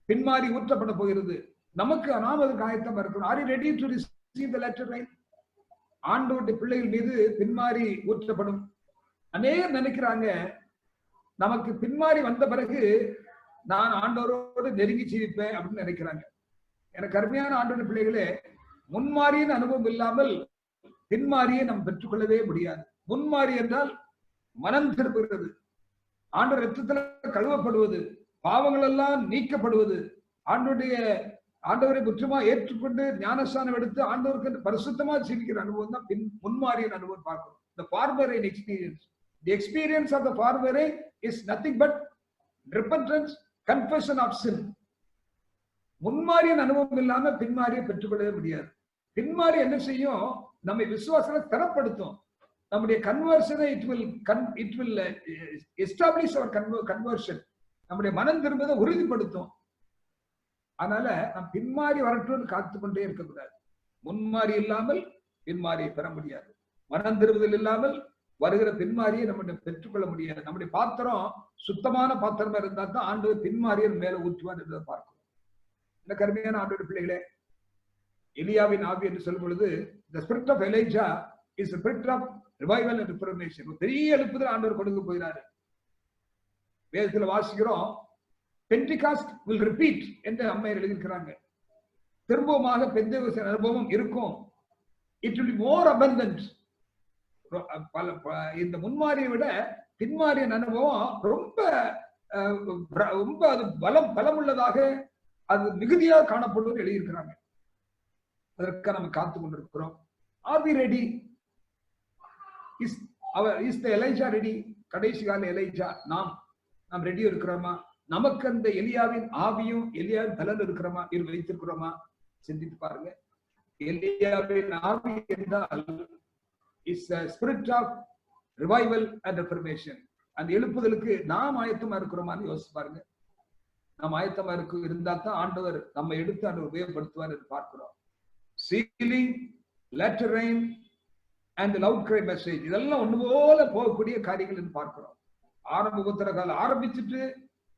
பின்மாறி ஊற்றப்பட போகிறது. நமக்கு நாம் அதுக்கு ஆயத்தமா இருக்கணும். Are you ready to receive the letter right? ஆண்டவருடைய பிள்ளைகள் மீது பின்மாறி ஊற்றப்படும். அநேகர் நினைக்கிறாங்க நமக்கு பின்மாறி வந்த பிறகு நான் ஆண்டவரோடு நெருங்கி ஜீவிப்பேன் அப்படின்னு நினைக்கிறாங்க. எனக்கு அருமையான ஆண்டவருடைய பிள்ளைகளே, முன்மாறியின் அனுபவம் இல்லாமல் பின்மாறியை நாம் பெற்றுக்கொள்ளவே முடியாது. முன்மாறி என்றால் மனம் திரும்புகிறது, ஆண்டவர் ரத்தத்துல கழுவப்படுவது, பாவங்கள் எல்லாம் நீக்கப்படுவது, ஆண்டவரை முற்றுமா ஏற்றுக்கொண்டு ஞானஸ்தானம் எடுத்து ஆண்டவருக்கு பரிசுத்தமா ஜீவிக்கிற அனுபவம் தான் முன்மாறியின் அனுபவம் பார்க்கிறோம். The forbearing experience. The experience of the forbearing is nothing but repentance, confession of sin. முன்மாறியின் அனுபவம் இல்லாம பின்மாறியை பெற்றுக்கொள்ளவே முடியாது. பின்மாறி என்ன செய்யும்? நம்மை விசுவாசத்தை தரப்படுத்தும். நம்முடைய கன்வர்ஷனை it will establish our conversion. நம்முடைய மனம் திரும்பதை உறுதிப்படுத்தும். அதனால நாம் பின்மாறி வரட்டும்னு காத்து கொண்டே இருக்கக்கூடாது. முன்மாறி இல்லாமல் பின்மாறியை பெற முடியாது. மனம் திரும்புதல் இல்லாமல் வருகிற பின்மாரியை நம்ம பெற்றுக்கொள்ள முடியாது. நம்முடைய பாத்திரம் சுத்தமான பாத்திரமா இருந்தா தான் ஆண்டவர் பின்மாரியை மேல ஊற்றுவார் என்பதை பார்க்கிறோம். இந்த கருமையான ஆண்டோட பிள்ளைகளே, எலியாவின் ஆவி என்று சொல்லும் பொழுது the spirit of Elijah is a spirit of revival and reformation. பெரிய எழுப்புதல் ஆண்டவர் கொடுக்க போகிறாரு. வேதத்துல வாசிக்கிறோம், பென்டிகாஸ்ட் will repeat என்று அம்மை எழுதியிருக்கிறாங்க. திரும்பமாக பெந்தேகோஸ்தே அனுபவம் இருக்கும். It will be more abundant. இந்த முன்மாரியை விட பின்மாரியின் அனுபவம் ரொம்ப ரொம்ப அது பலமுள்ளதாக, அது மிகுதியாக காணப்படுவது எழுதியிருக்கிறாங்க. அதற்காக நம்ம காத்து கொண்டிருக்கிறோம். Are we ready? Is the Elijah ready? கடைசி கால எலைஜா நாம் ரெடி இருக்கிறோமா? நமக்கு அந்த எலியாவின் ஆவியும் எலியாவின் பலன் இருக்கிறோமா, வைத்திருக்கிறோமா? சிந்தித்து பாருங்க. எலியாவின் ஆவி என்றால் is a spirit of revival and reformation. அந்த எழுப்புதலுக்கு நாம் ஆயத்தமா இருக்கிறோமான்னு யோசிச்சு பாருங்க. நாம் ஆயத்தமா இருந்தா தான் ஆண்டவர் நம்ம எடுத்து ஆண்டவர் உபயோகப்படுத்துவார் என்று பார்க்கிறோம். Ceiling, letter rain and the loud cry message, இதெல்லாம் ஒண்ணு போல போகக்கூடிய காரியங்கள் என்று பார்க்கிறோம். ஆரம்ப உபத்திர காலம் ஆரம்பிச்சுட்டு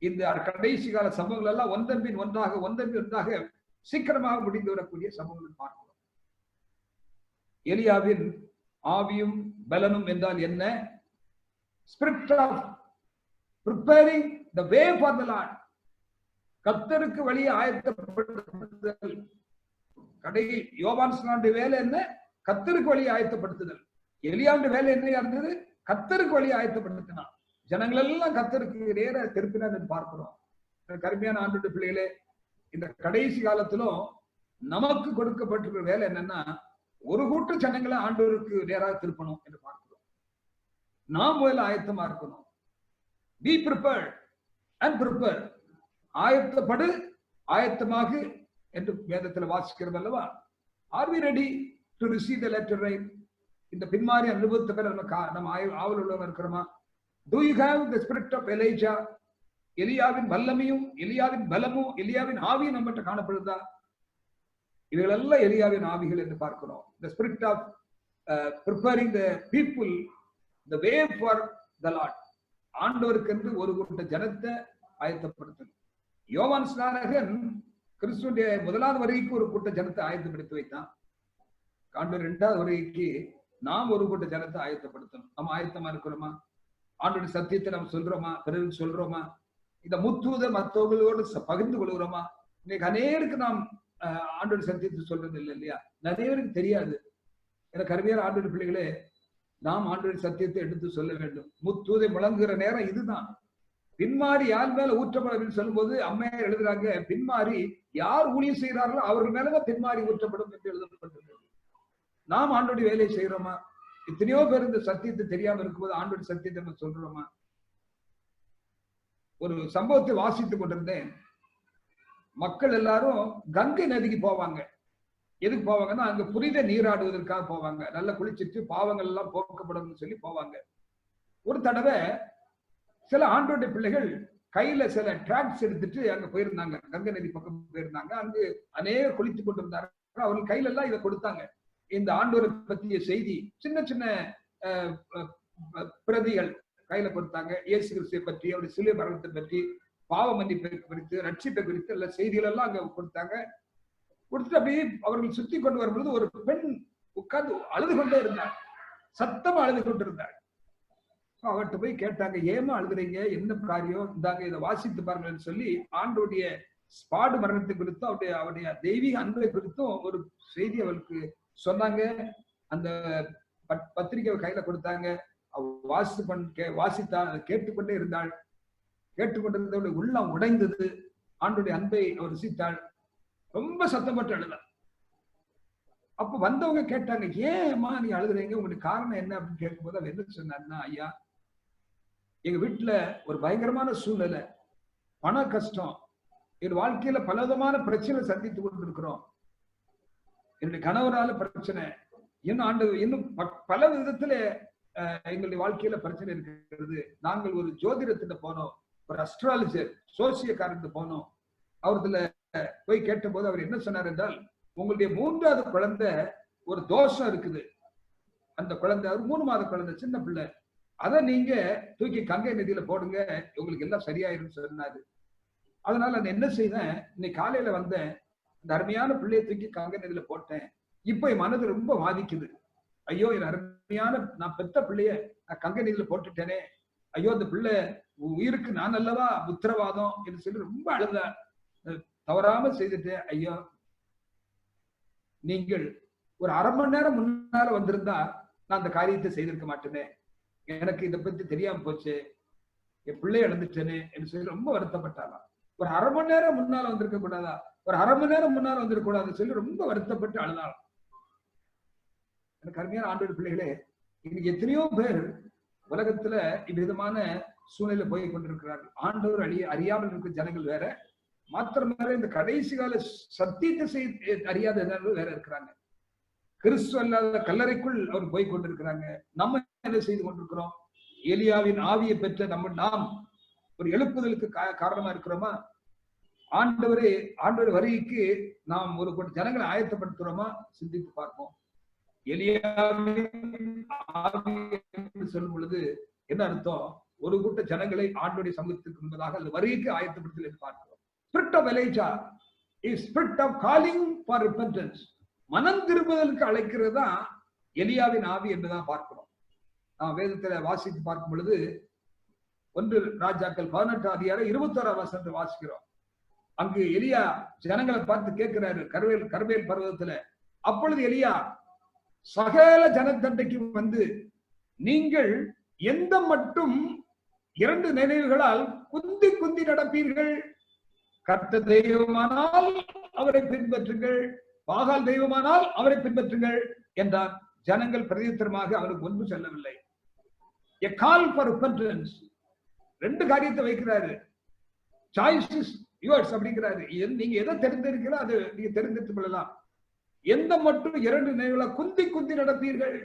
இந்த கடைசி கால சம்பவங்கள் எல்லாம் ஒன்றன்பின் ஒன்றாக சீக்கிரமாக முடிந்து வரக்கூடிய சம்பவங்கள் பார்க்கிறோம். எலியாவின் ஆவியும் பலனும் என்றால் என்ன? Spirit of preparing the way for the Lord. கர்த்தருக்கு வழியை ஆயத்தப்படுத்துதல். யோவான் ஸ்நானுடைய வேலை என்ன? கர்த்தருக்கு வழியை ஆயத்தப்படுத்துதல். எலியாவுடைய வேலை என்ன இருந்தது? கர்த்தருக்கு வழியை ஆயத்தப்படுத்தினான். ஜனங்கள் எல்லாம் கர்த்தருக்கு நேர திருப்பினார் என்று பார்க்கிறோம். கருமையான ஆண்டவருடைய பிள்ளைகளே, இந்த கடைசி காலத்திலும் நமக்கு கொடுக்கப்பட்டிருக்கிற வேலை என்னன்னா, ஒரு கூட்ட ஜனங்களை ஆண்டவருக்கு நேராக திருப்பணும் என்று பார்க்கிறோம். நாம் முதல்ல ஆயத்தமா இருக்கணும். Be prepared and prepare. ஆயத்தப்படு, ஆயத்தமாக என்று வேதத்தில் வாசிக்கிறோம் அல்லவா? Are we ready to receive the letter right? இந்த பின்மாறி அனுபவத்தை பெற நம்ம ஆவல் உள்ளவங்க இருக்கிறோமா? Do you have the spirit of Elijah? எலியாவின் வல்லமையும் எலியாவின் பலமும் எலியாவின் ஆவியும் நம்மகிட்ட காணப்படுதா? இவைகளெல்லாம் எலியாவின் ஆவிகள் என்று பார்க்கிறோம். The spirit of preparing the people the way for the Lord. ஆண்டவருக்கு என்று ஒரு கூட்ட ஜனத்தை ஆயத்தப்படுத்தணும். யோவான் ஸ்நானகன் கிறிஸ்துடைய முதலாவது வருகைக்கு ஒரு கூட்ட ஜனத்தை ஆயத்தப்படுத்தி வைத்தான். ஆண்டவர் இரண்டாவது வருகைக்கு நாம் ஒரு கூட்ட ஜனத்தை ஆயத்தப்படுத்தணும். நம்ம ஆயத்தமா இருக்கிறோமா? ஆண்டோட சத்தியத்தை நம்ம சொல்றோமா? பிறகு சொல்றோமா? இந்த முத்தூத மற்றவர்களோடு பகிர்ந்து கொள்கிறோமா? இன்னைக்கு அநேருக்கு நாம் ஆண்டோட சத்தியத்தை சொல்றது இல்லை இல்லையா? நிறைய பேருக்கு தெரியாது. எனக்கு அருமையான ஆண்டோட பிள்ளைகளே, நாம் ஆண்டோட சத்தியத்தை எடுத்து சொல்ல வேண்டும். முத்தூதை முழங்குகிற நேரம் இதுதான். பின்மாறி யார் மேல ஊற்றப்படும் அப்படின்னு சொல்லும் போது அம்மையார் எழுதுறாங்க, பின்மாறி யார் ஊழியம் செய்கிறார்களோ அவர்கள் மேலதான் பின்மாறி ஊற்றப்படும் என்று எழுதப்பட்டிருக்கிறது. நாம் ஆண்டோட வேலையை செய்யறோமா? எத்தனையோ பேர் இந்த சத்தியத்தை தெரியாம இருக்கும்போது ஆண்டோட சத்தியத்தை நம்ம சொல்றோமா? ஒரு சம்பவத்தை வாசித்துக் கொண்டிருந்தேன். மக்கள் எல்லாரும் கங்கை நதிக்கு போவாங்க. எதுக்கு போவாங்கன்னா, அங்க புனித நீராடுவதற்காக போவாங்க. நல்லா குளிச்சுட்டு பாவங்கள் எல்லாம் போக்கப்படும் சொல்லி போவாங்க. ஒரு தடவை சில ஆண்டோடைய பிள்ளைகள் கையில சில டிராக்ஸ் எடுத்துட்டு அங்க போயிருந்தாங்க. கங்கை நதி பக்கம் போயிருந்தாங்க. அங்கு அநேகர் குளித்துக் கொண்டிருந்தாங்க. அவர்கள் கையில எல்லாம் இதை கொடுத்தாங்க. இந்த ஆண்டோரை பற்றிய செய்தி சின்ன சின்ன பிரதிகள் கையில கொடுத்தாங்க. இயேசு கிறிஸ்துவை பற்றி, அவருடைய சிலுவை மரணத்தை பற்றி பாவ மன்னிப்பை குறித்து, ரட்சிப்பை குறித்து எல்லா செய்திகள் எல்லாம் அங்க கொடுத்தாங்க. கொடுத்துட்டு அப்படியே அவர்கள் சுத்தி கொண்டு வரும்பொழுது ஒரு பெண் உட்கார்ந்து அழுது கொண்டே இருந்தாள், சத்தமா அழுது கொண்டிருந்தாள். அவர்கிட்ட போய் கேட்டாங்க, ஏமா அழுகுறீங்க, என்ன காரியம், இந்தாங்க இதை வாசித்து பாருங்கன்னு சொல்லி ஆண்டோடைய ஸ்பாடு மரணத்தை குறித்தும் அவருடைய தெய்வீக அன்பை குறித்தும் ஒரு செய்தி அவளுக்கு சொன்னாங்க. அந்த பத்திரிகை கையில கொடுத்தாங்க. வாசித்தா கேட்டுக்கொண்டே இருந்தாள். கேட்டுக்கொண்டிருந்தவளுடைய உள்ளம் உடைந்தது. ஆண்டுடைய அன்பை அவர் ருசித்தாள். ரொம்ப சத்தப்பட்டு அழுதாள். அப்ப வந்தவங்க கேட்டாங்க, ஏன்மா நீ அழுகுறீங்க, உங்களுக்கு காரணம் என்ன அப்படின்னு கேட்கும்போது அவர் என்ன சொன்னாருன்னா, ஐயா எங்க வீட்டுல ஒரு பயங்கரமான சூழ்நிலை, பண கஷ்டம், என் வாழ்க்கையில பலவிதமான பிரச்சனை சந்தித்து கொண்டிருக்கிறோம். என்னுடைய கணவரால பிரச்சனை, இன்னும் பல விதத்துல எங்களுடைய வாழ்க்கையில பிரச்சனை இருக்கிறது. நாங்கள் ஒரு ஜோதிடத்துல போனோம், ஒரு அஸ்ட்ராலஜர் சோசியக்காரத்து போனோம். அவர்ல போய் கேட்ட போது அவர் என்ன சொன்னார் என்றால், உங்களுடைய 3வது குழந்தை ஒரு தோஷம் இருக்குது. அந்த குழந்தை ஒரு 3 மாத குழந்தை, சின்ன பிள்ளை, அதை நீங்க தூக்கி கங்கை நதியில போடுங்க, உங்களுக்கு எல்லாம் சரியாயிரும் சொன்னாரு. அதனால நான் என்ன செய்தேன், இன்னைக்கு காலையில வந்தேன், இந்த அருமையான பிள்ளையை தூக்கி கங்கை நதியில போட்டேன். இப்ப என் மனது ரொம்ப வாதிக்குது. ஐயோ என் அருமையான நான் பெத்த பிள்ளைய நான் கங்கை நதியில போட்டுட்டேனே, ஐயோ அந்த பிள்ளை உயிருக்கு நான் அல்லவா உத்தரவாதம் என்று சொல்லி ரொம்ப அழுத. தவறாம செய்துட்டேன் ஐயோ, நீங்கள் ஒரு அரை மணி நேரம் முன்னால வந்திருந்தா நான் அந்த காரியத்தை செய்திருக்க மாட்டேனே, எனக்கு இதை பத்தி தெரியாம போச்சு, என் பிள்ளைய இழந்துட்டேனே என்று சொல்லி ரொம்ப வருத்தப்பட்டாலாம். ஒரு அரை மணி நேரம் முன்னால வந்திருக்க கூடாதா, ஒரு அரை மணி நேரம் முன்னால வந்துருக்க கூடாதுன்னு சொல்லி ரொம்ப வருத்தப்பட்டு அழுதாலும். எனக்கு அருமையான ஆண்டவர் பிள்ளைகளே, இன்னைக்கு எத்தனையோ பேர் உலகத்துல இவ்விதமான சூழ்நிலை போய் கொண்டிருக்கிறார்கள். ஆண்டவர் அறியாமல் இருக்கிற ஜனங்கள் வேற, மாத்திரமே இந்த கடைசி கால சத்தியத்தை அறியாத ஜனங்கள் வேற இருக்கிறாங்க. கிறிஸ்துவ அல்லாத கல்லறைக்குள் அவர் போய் கொண்டிருக்கிறாங்க. நம்ம என்ன செய்து கொண்டிருக்கிறோம்? எலியாவின் ஆவியை பெற்ற நாம் ஒரு எழுப்புதலுக்கு காரணமா இருக்கிறோமா? ஆண்டவர் வருகைக்கு நாம் ஒரு ஜனங்களை ஆயத்தப்படுத்துறோமா? சிந்தித்து பார்ப்போம். எலியாவின் ஆவி என்று சொல்லும் பொழுது என்ன அர்த்தம்? ஒரு கூட்ட ஜனங்களை ஆண்டோடைய சமூகத்துக்கு முன்பதாக அந்த வருகைக்கு ஆயத்தப்படுத்தல் என்று பார்க்கிறோம். Spirit of Elijah is spirit of calling for repentance. மனம் திரும்புதலுக்கு அழைக்கிறதா எலியாவின் ஆவி என்றுதான் பார்க்கிறோம். நாம் வேதத்துல வாசித்து பார்க்கும் பொழுது 1 ராஜாக்கள் 18 அதிகாரம் 21 வசனத்தை வாசிக்கிறோம். அங்கு எலியா ஜனங்களை பார்த்து கேட்கிறாரு கர்மேல் பர்வதத்துல. அப்பொழுது எலியா சகல ஜனத்தண்டைக்கு வந்து, நீங்கள் எந்த மட்டும் 2 நினைவுகளால் குந்தி குந்தி நடப்பீர்கள்? கர்த்தர் தெய்வமானால் அவரை பின்பற்றுங்கள், பாகால் தெய்வமானால் அவரை பின்பற்றுங்கள் என்றார். ஜனங்கள் பிரதித்திரமாக அவருக்கு ஒன்றும் சொல்லவில்லை. A call for repentance. 2 காரியத்தை வைக்கிறாரு. சாய்ஸ் இஸ் யுவர்ஸ் அப்படிங்கிறாரு. நீங்க எதை தெரிந்திருக்கிறோ அது நீங்க தெரிந்தெடுத்துக் கொள்ளலாம். எந்த மட்டும் 2 நினைவுகளை குந்தி குந்தி நடப்பீர்கள்?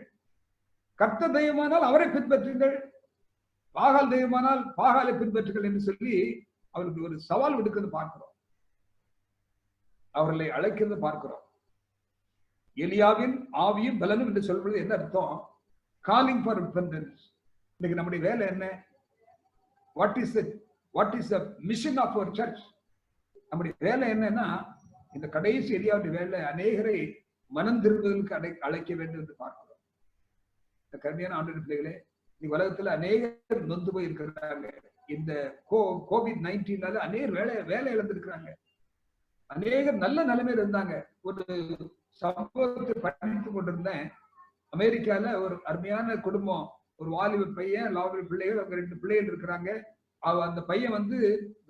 கர்த்தர் தெய்வமானால் அவரை பின்பற்றுங்கள், பாகால் தெய்வமானால் பாகாலை பின்பற்றுங்கள் என்று சொல்லி அவருக்கு ஒரு சவால் விடுக்கிறது பார்க்கிறோம். அவர்களை அழைக்கிறது பார்க்கிறோம். எலியாவின் ஆவியும் பலனும் என்று சொல்வது என்ன அர்த்தம்? Calling for repentance. இன்னைக்கு நம்முடைய வேலை என்ன? What is the mission of our church? நம்முடைய வேலை என்னன்னா, இந்த கடைசி எலியாவுடைய வேலை அநேகரை மனம் திரும்புதலுக்கு அழைக்க வேண்டும் என்று பார்க்கிறோம். இந்த கருமையான ஆண்டவர் பிள்ளைகளே, இன்னைக்கு உலகத்துல அநேகர் நொந்து போய் இருக்கிறாங்க. இந்த COVID-19 அநேகர் வேலை இழந்திருக்கிறாங்க. அநேகர் நல்ல நிலைமையில இருந்தாங்க. ஒரு சம்பவத்தை படித்துக் கொண்டிருந்தேன். அமெரிக்கால ஒரு அருமையான குடும்பம், ஒரு வாலிப பையன், லாபி பிள்ளைகள், அவங்க 2 பிள்ளைகள் இருக்கிறாங்க. அந்த பையன் வந்து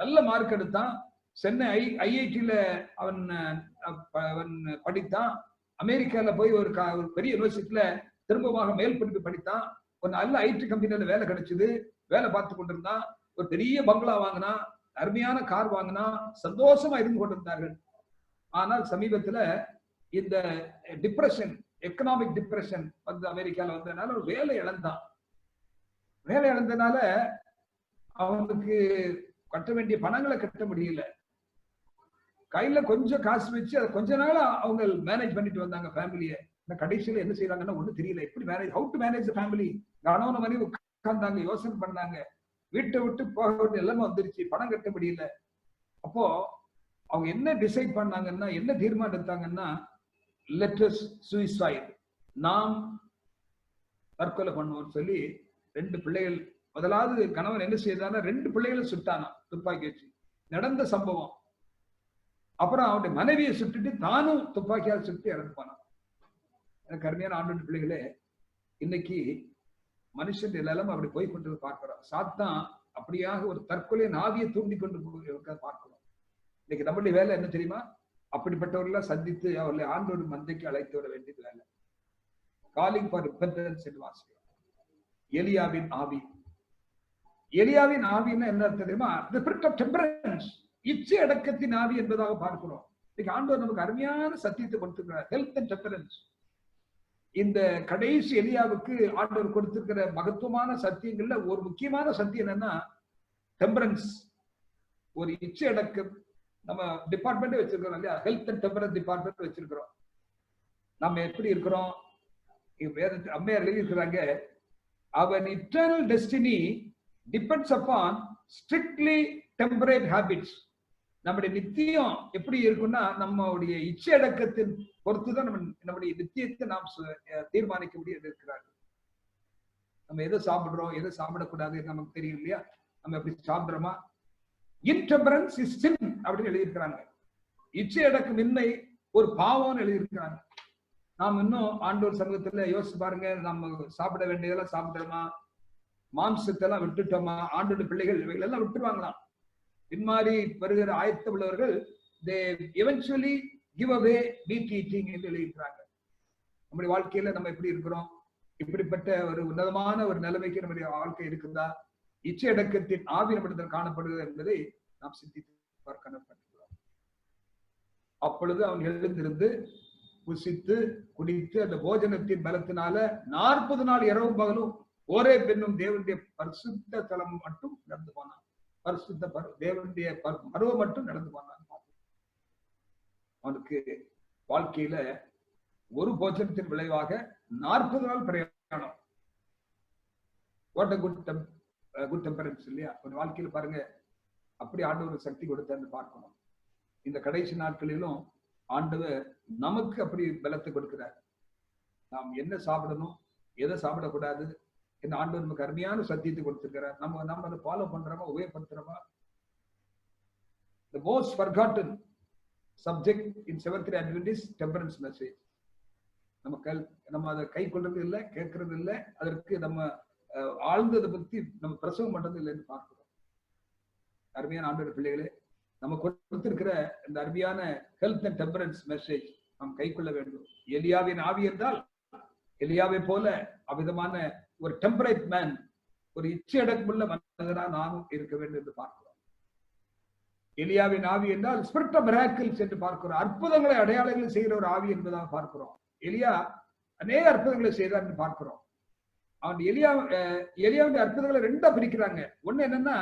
நல்ல மார்க் எடுத்தான். சென்னை IIT அவன் படித்தான். அமெரிக்கால போய் ஒரு பெரிய யூனிவர்சிட்டியில திரும்பமாக மேல் படிப்பு படித்தான். ஒரு நல்ல IT கம்பெனியில வேலை கிடைச்சது. வேலை பார்த்து கொண்டிருந்தான். ஒரு பெரிய பங்களா வாங்கினா, அருமையான கார் வாங்கினா, சந்தோஷமா இருந்து கொண்டிருந்தார்கள். ஆனால் சமீபத்துல இந்த டிப்ரெஷன், எக்கனாமிக் டிப்ரெஷன் வந்து அமெரிக்கால வந்ததுனால ஒரு வேலை இழந்தனால அவனுக்கு கட்ட வேண்டிய பணங்களை கட்ட முடியல. கையில கொஞ்சம் காசு வச்சு அதை கொஞ்ச நாள் அவங்க மேனேஜ் பண்ணிட்டு வந்தாங்க ஃபேமிலியை. கடைசியில என்ன செய்யறாங்கன்னா ஒண்ணு தெரியல, எப்படி manage, how to manage family. கணவன மனைவி உட்கார்ந்தாங்க, யோசனை பண்ணாங்க. வீட்டை விட்டு போக வேண்டிய நிலைமை வந்துருச்சு, பணம் கட்ட முடியல. அப்போ அவங்க என்ன டிசைட் பண்ணாங்கன்னா, என்ன தீர்மானம் எடுத்தாங்கன்னா, லெட் அஸ் சூசைட், நாம் தற்கொலை பண்ணுவோம்னு சொல்லி 2 பிள்ளைகள், முதலாவது கணவன் என்ன செய்தானா 2 பிள்ளைகளை சுட்டானா துப்பாக்கி வச்சு, நடந்த சம்பவம். அப்புறம் அவருடைய மனைவியை சுட்டுட்டு தானும் துப்பாக்கியால் சுட்டு இறந்து போனான். எனக்கு அருமையான ஆண்டவருடைய பிள்ளைகளே, இன்னைக்கு மனுஷன் நிலம் அப்படி போய் கொண்டு பார்க்கிறோம். சாத்தான் அப்படியாக ஒரு தற்கொலை ஆவியை தூண்டி கொண்டு பார்க்கிறோம். இன்னைக்கு நம்மளுடைய வேலை என்ன தெரியுமா? அப்படிப்பட்டவர்கள சந்தித்து அவர்களை ஆண்டவர் மந்தைக்கு அழைத்து வர வேண்டியது வேலை. காலிங் ஃபார் ரிபெண்டன்ஸ் என்று வாசிக்கிறோம். எலியாவின் ஆவி, எலியாவின் ஆவின்னா என்ன அர்த்தம் தெரியுமா? தி ஸ்பிரிட் ஆஃப் டெம்பரன்ஸ், இச்சை அடக்கத்தின் ஆவி என்பதாக பார்க்கிறோம். இன்னைக்கு ஆண்டவர் நமக்கு அருமையான சத்தியத்தை கொடுத்திருக்கிறார், ஹெல்த் அண்ட் டெம்பரன்ஸ். இந்த கடைசி எலியாவுக்கு ஆண்டவர் கொடுத்திருக்கிற மகத்துவமான சத்தியங்கள்ல ஒரு முக்கியமான சத்தியம் என்னன்னா டெம்பரன்ஸ், ஒரு இச்சை அடக்கம். நம்ம டிபார்ட்மெண்ட் வச்சிருக்கிறோம் இல்லையா, ஹெல்த் அண்ட் டெம்பரன்ஸ் டிபார்ட்மெண்ட் வச்சிருக்கிறோம். நம்ம எப்படி இருக்கிறோம்? அம்மையார் எழுதியிருக்கிறாங்க, our eternal destiny depends upon strictly temperate habits. நம்முடைய நித்தியம் எப்படி இருக்குன்னா நம்முடைய இச்சை அடக்கத்தின் பொறுத்துதான் நம்முடைய நித்தியத்தை நாம் தீர்மானிக்க முடியாது இருக்கிறார். நம்ம எதை சாப்பிடுறோம், எதை சாப்பிடக்கூடாது நமக்கு தெரியும் இல்லையா? நம்ம எப்படி சாப்பிடுறோமா? இன்டெம்பரன்ஸ் இஸ் சின் அப்படின்னு எழுதியிருக்கிறாங்க. இச்சை அடக்கமின்மை ஒரு பாவம்னு எழுதியிருக்கிறாங்க. நாம் இன்னும் ஆண்டவர் சமூகத்துல யோசிச்சு பாருங்க, நம்ம சாப்பிட வேண்டியதெல்லாம் சாப்பிடுறோமா? மாம்சத்தை எல்லாம் விட்டுட்டோமா? ஆண்டோட பிள்ளைகள் இவைகள் எல்லாம் விட்டுருவாங்களாம். பின்மாறி வருகிற ஆயத்த உள்ளவர்கள் they eventually give away meat eating என்று எழுதியிருக்கிறாங்க. நம்முடைய வாழ்க்கையில நம்ம எப்படி இருக்கிறோம்? இப்படிப்பட்ட ஒரு உன்னதமான ஒரு நிலைமைக்கு நம்முடைய வாழ்க்கை இருக்குதா? இச்சை அடக்கத்தின் ஆவி நம்மிடத்தில் காணப்படுகிறது என்பதை நாம் சிந்தித்து பார்க்கணும். அப்பொழுது அவன் எழுந்திருந்து புசித்து குடித்து அந்த போஜனத்தின் பலத்தினால 40 நாள் இரவும் பகலும் ஒரே பெண்ணும் தேவனுடைய பரிசுத்த தலம் மட்டும் நடந்து போனான். பரிசுத்த தேவனுடைய பருவம் மட்டும் நடந்து போனான். அவனுக்கு வாழ்க்கையில ஒரு போஜனத்தின் விளைவாக 40 நாள் பிரயாணம். வாட் a குட் டெம்பரன்ஸ் இல்லையா? ஒரு வாழ்க்கையில பாருங்க, அப்படி ஆண்டவர் சக்தி கொடுத்தான்னு பார்க்கணும். இந்த கடைசி நாட்களிலும் ஆண்டவர் நமக்கு அப்படி பலத்தை கொடுக்கிறார். நாம் என்ன சாப்பிடணும், எதை சாப்பிடக்கூடாது இந்த ஆண்டவர் நமக்கு அருமையான சத்தியத்தை கொடுத்திருக்கிறார். நம்ம அதை ஃபாலோ பண்றோமா, உபயோகப்படுத்துறோமா? The most forgotten subject in Seventh-day Adventist temperance message. நம்ம அதை கை கொள்றது இல்லை, கேட்கறது இல்லை, அதற்கு நம்ம ஆழ்ந்ததை பத்தி நம்ம பிரசவம் பண்றது இல்லைன்னு பார்க்கிறோம். அருமையான ஆண்டவர் பிள்ளைகளே, நம்ம கொடுத்திருக்கிற இந்த அருமையான ஹெல்த் அண்ட் டெம்பரன்ஸ் மெசேஜ் நாம் கை கொள்ள வேண்டும். எலியாவின் ஆவி என்றால் எலியாவை போல அவ்விதமான ஒரு டெம்பரேட் மேன், ஒரு இச்சை அடக்கமுள்ள மனிதனா நானும் இருக்க வேண்டும் என்று பார்க்கிறோம். எலியாவின் ஆவி என்றால் ஸ்பிரிட் ஆஃப் மிராக்கிள்ஸ் என்று பார்க்கிறோம். அற்புதங்களை அடையாளங்களை செய்கிற ஒரு ஆவி என்பதாக பார்க்கிறோம். எலியா அநேக அற்புதங்களை செய்தார் என்று பார்க்கிறோம். அவன் எலியாவுடைய அற்புதங்களை 2ஆ பிரிக்கிறாங்க. ஒண்ணு என்னன்னா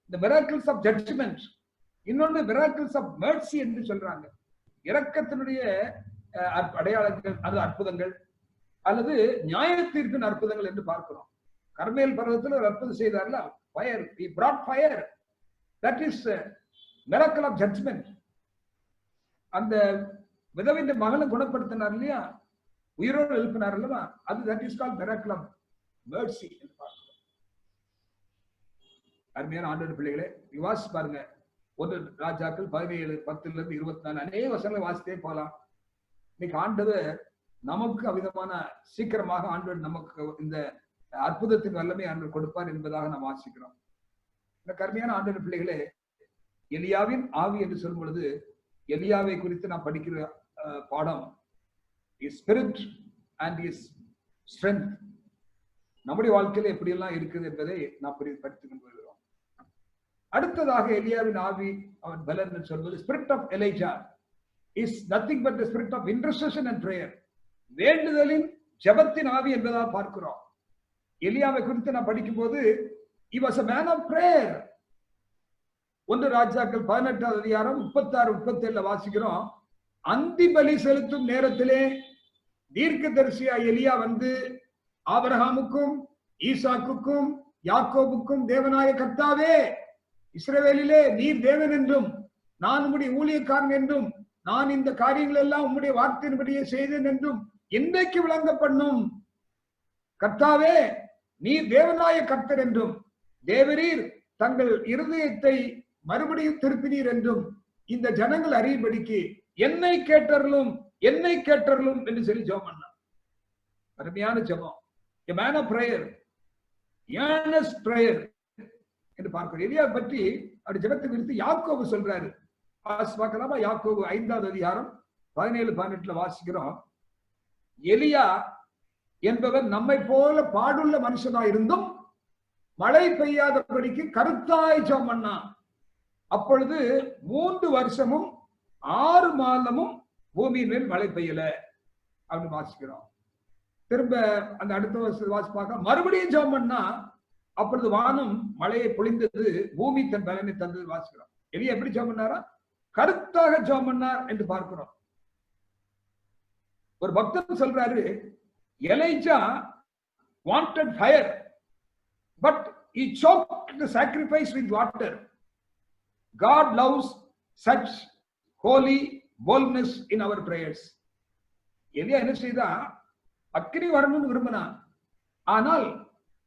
இந்த மிராக்கிள்ஸ் ஆஃப் ஜட்ஜ்மெண்ட், இன்னொன்று மிராக்கிள்ஸ் ஆஃப் மெர்சி என்று சொல்றாங்க. இரக்கத்தினுடைய அடையாளங்கள், அது அற்புதங்கள், அல்லது நியாய தீர்ப்பின் அற்புதங்கள் என்று பார்க்கிறோம். கர்மேல் பர்வதத்தில் ஒரு அற்புதம் செய்தார்ல, fire, he brought fire, that is miracle of judgment. அந்த விதவின் மகனை குணப்படுத்தினார் இல்லையா, உயிரோடு எழுப்பினார் அல்லவா, அது that is called miracle of mercy என்று பார்க்கிறோம். அருமையான ஆண்டவர் பிள்ளைகளே, வாசி பாருங்க, 1 ராஜாக்கள் 17:10-24 அநேக வசனங்களை வாசித்தே போகலாம். இன்னைக்கு ஆண்டவர் நமக்கு அவிதமான சீக்கிரமாக ஆண்டவர் நமக்கு இந்த அற்புதத்தின் வல்லமை ஆண்டவர் கொடுப்பார் என்பதாக நாம் வாசிக்கிறோம். இந்த கருமையான ஆண்டவர் பிள்ளைகளே, எலியாவின் ஆவி என்று சொல்லும் பொழுது எலியாவை குறித்து நாம் படிக்கிற பாடம் is spirit and is strength. நம்முடைய வாழ்க்கையில எப்படியெல்லாம் இருக்குது என்பதை நாம் படித்துக் கொண்டு வருகிறோம். அடுத்ததாக எலியாவின் ஆவி, அவன் பலன் என்று சொல்வது spirit of Elijah is nothing but the spirit of intercession and prayer. வேண்டுதலின் ஜெபத்தின் ஆவி என்பதாக பார்க்கிறோம். எலியாவை குறித்து நான் படிக்கும் போது he was a man of prayer. 1 ராஜாக்கள் 18ஆம் அதிகாரம் 36-37 வாசிக்கிறோம். அந்தி பலி செலுத்தும் நேரத்திலே தீர்க்கதரிசியா எலியா வந்து ஆபிரகாமுக்கும் ஈசாக்குக்கும் யாக்கோபுக்கும் தேவனாய கர்த்தாவே, இஸ்ரவேலிலே நீர் தேவன் என்றும் நான் உம்முடைய ஊழியக்காரன் என்றும் நான் இந்த காரியங்கள் எல்லாம் உம்முடைய வார்த்தையின்படியே செய்தேன் என்றும் இன்றைக்கு விளங்க பண்ணும். கர்த்தாவே, நீர் தேவனாய கர்த்தர் என்றும் தேவரீர் தங்கள் இருதயத்தை மறுபடியும் திருப்பினீர் என்றும் இந்த ஜனங்கள் அறியும்படிக்கு என்னை கேட்டறலும் என்று சொல்லி ஜெபம் பண்ணார். அருமையான ஜெபம். A man of prayer, earnest prayer என்று பார்க்கிறோம். எலியா பற்றி அப்படி ஜெபத்தை குறித்து யாக்கோபு சொல்றாரு. பார்க்கலாமா? யாக்கோபு 5வது அதிகாரம் 17-18 வாசிக்கிறோம். எலியா என்பவர் நம்மை போல பாடுள்ள மனுஷனாய் இருந்தும் மழை பெய்யாதபடிக்கு கருத்தாய் ஜெபம் பண்ணான். அப்பொழுது 3 வருஷமும் 6 மாதமும் பூமியின் மேல் மழை பெய்யல அப்படின்னு வாசிக்கிறோம். திரும்ப அந்த அடுத்த வருஷம் வாசிப்பாக்க மறுபடியும் ஜெபம் பண்ணா அப்பொழுது வானம் மழையை பொழிந்தது, பூமி தன் பலனை தந்தது வாசிக்கிறோம். எலியா எப்படி ஜெபம் பண்ணாரா? கருத்தாக ஜெபம் பண்ணார் என்று பார்க்கிறோம். ஒரு பக்தர் சொல்றாரு, Elijah wanted fire but he choked the sacrifice with water. God loves such holy boldness in our prayers. எலியா என்ன செய்தா? அக்கினி வரணும்னு விரும்பினான். ஆனால்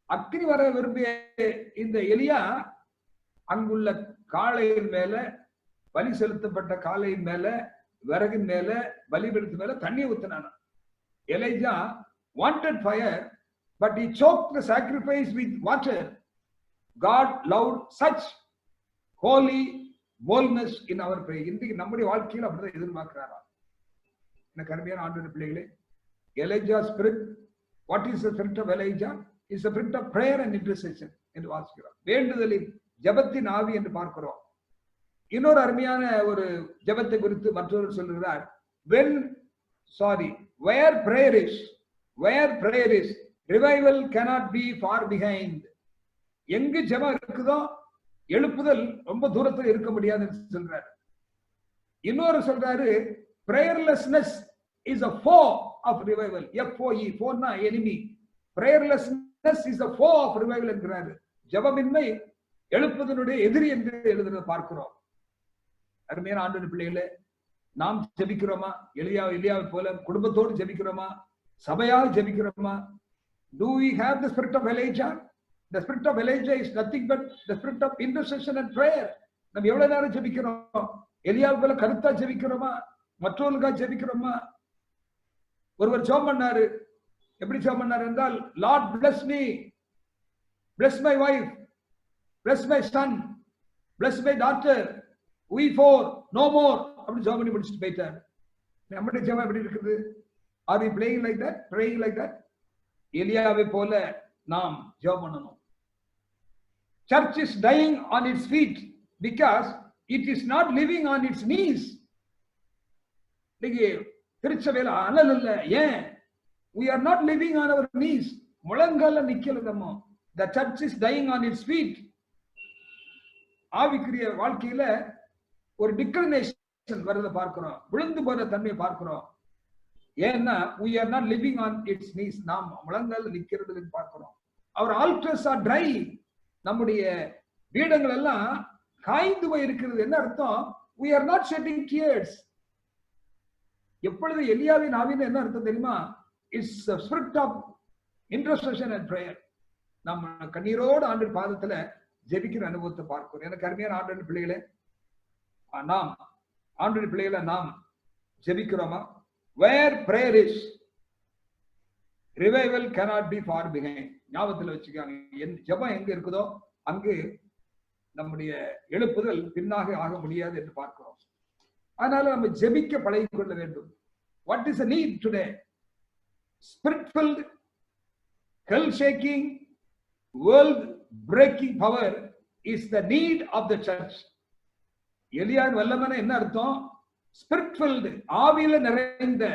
அக்கினி வர விரும்பிய இந்த எலியா அங்குள்ள காளையின் மேல, பலி செலுத்தப்பட்ட காளையின் மேல, விறகின் மேல, பலிபீடத்து மேல தண்ணி ஊத்தினான். Elijah wanted fire but he choked the sacrifice with water. God loved such holy boldness in our prayer. இன்றைக்கு நம்முடைய வாழ்க்கையில் அப்படிதான் எதிர்பார்க்கிறாரா? எனக்கு அருமையான ஆண்டவருடைய பிள்ளைகளே, Elijah's spirit, what is the spirit of Elijah? Is the spirit of prayer and intercession என்று வாசிக்கிறோம். வேண்டுதலின் ஜெபத்தின் ஆவி என்று பார்க்கிறோம். இன்னொரு அருமையான ஒரு ஜெபத்தை குறித்து மற்றொரு சொல்கிறார். where prayer is revival cannot be far behind. எங்கு ஜெபம் இருக்குதோ எழுப்புதல் ரொம்ப தூரத்தில் இருக்க முடியாது என்று சொல்றாரு. இன்னொரு சொல்றாரு, prayerlessness is a foe of revival. FOE, foeனா enemy. Prayerlessness is a foe of revival என்கிறாரு. ஜெபமின்மை எழுப்புதலுடைய எதிரி என்று எழுதுறத பார்க்கிறோம். அருமையான ஆண்டவருடைய பிள்ளைகளே, நாம் ஜெபிக்கிறோமா? எலியாவை போல குடும்பத்தோடு ஜெபிக்கிறோமா? சபையாக ஜெபிக்கிறோமா? Do we have the spirit of Elijah? The spirit of Elijah is nothing but the spirit of intercession and prayer. நம்ம எவ்வளவு நேரம் ஜெபிக்கிறோம்? எலியாவை போல கருத்தா ஜெபிக்கிறோமா? மற்றவர்களுக்காக ஜெபிக்கிறோமா? ஒருவர் ஜெபம் பண்ணாரு. எப்படி ஜெபம் பண்ணாரு என்றால், Lord bless me, bless my wife, bless my son, bless my daughter, we four, no more அப்படி ஜெபம் பண்ணி முடிச்சுட்டு போயிட்டார். நம்முடைய ஜெபம் எப்படி இருக்குது? Are we praying like that? Praying like that? எலியாவை போல நாம் ஜெபம் பண்ணணும். Church is dying on its feet because it is not living on its knees. திருச்சபையில அனல் இல்ல. ஏன்? We are not living on our knees. முழங்கால நிக்கல நம்ம. The church is dying on its feet. ஆவிக்குரிய வாழ்க்கையில ஒரு டிக்ளினேஷன் வரத பார்க்கிறோம். விழுந்து போற தன்மையை பார்க்கிறோம். ஏன்னா we are not living on its knees. நாம் முழங்கால நிக்கிறது பார்க்கிறோம். Our altars are dry. நம்முடைய பீடங்கள் எல்லாம் காய்ந்து போய் இருக்கிறது. என்ன அர்த்தம்? We are not shedding tears. எப்பொழுது எலியாவின் ஆவின்னு என்ன அர்த்தம் தெரியுமா? It's a spirit of intercession and prayer. நம்ம கண்ணீரோடு ஆண்டவர் பாதத்துல ஜெபிக்கிற அனுபவத்தை பார்க்கிறோம். எனக்கு அருமையான ஆண்டவர் பிள்ளைகளே, நாம் ஆண்டவர் பிள்ளைகளை நாம் ஜெபிக்கிறோமா? Where prayer is, revival cannot be far behind. ஞாபகத்துல வச்சுக்காங்க. ஜெபம் எங்க இருக்குதோ அங்கு நம்முடைய எழுப்புதல் பின்னாக ஆக முடியாது என்று பார்க்கிறோம். அதனால நம்ம ஜெபிக்க பழகிக் கொள்ள வேண்டும். What is the need today? Spirit-filled, hell-shaking, world-breaking power is the need of the church. எலியாவின் வல்லமைனா என்ன அர்த்தம்? Spirit-filled, ஆவியில நிறைந்த,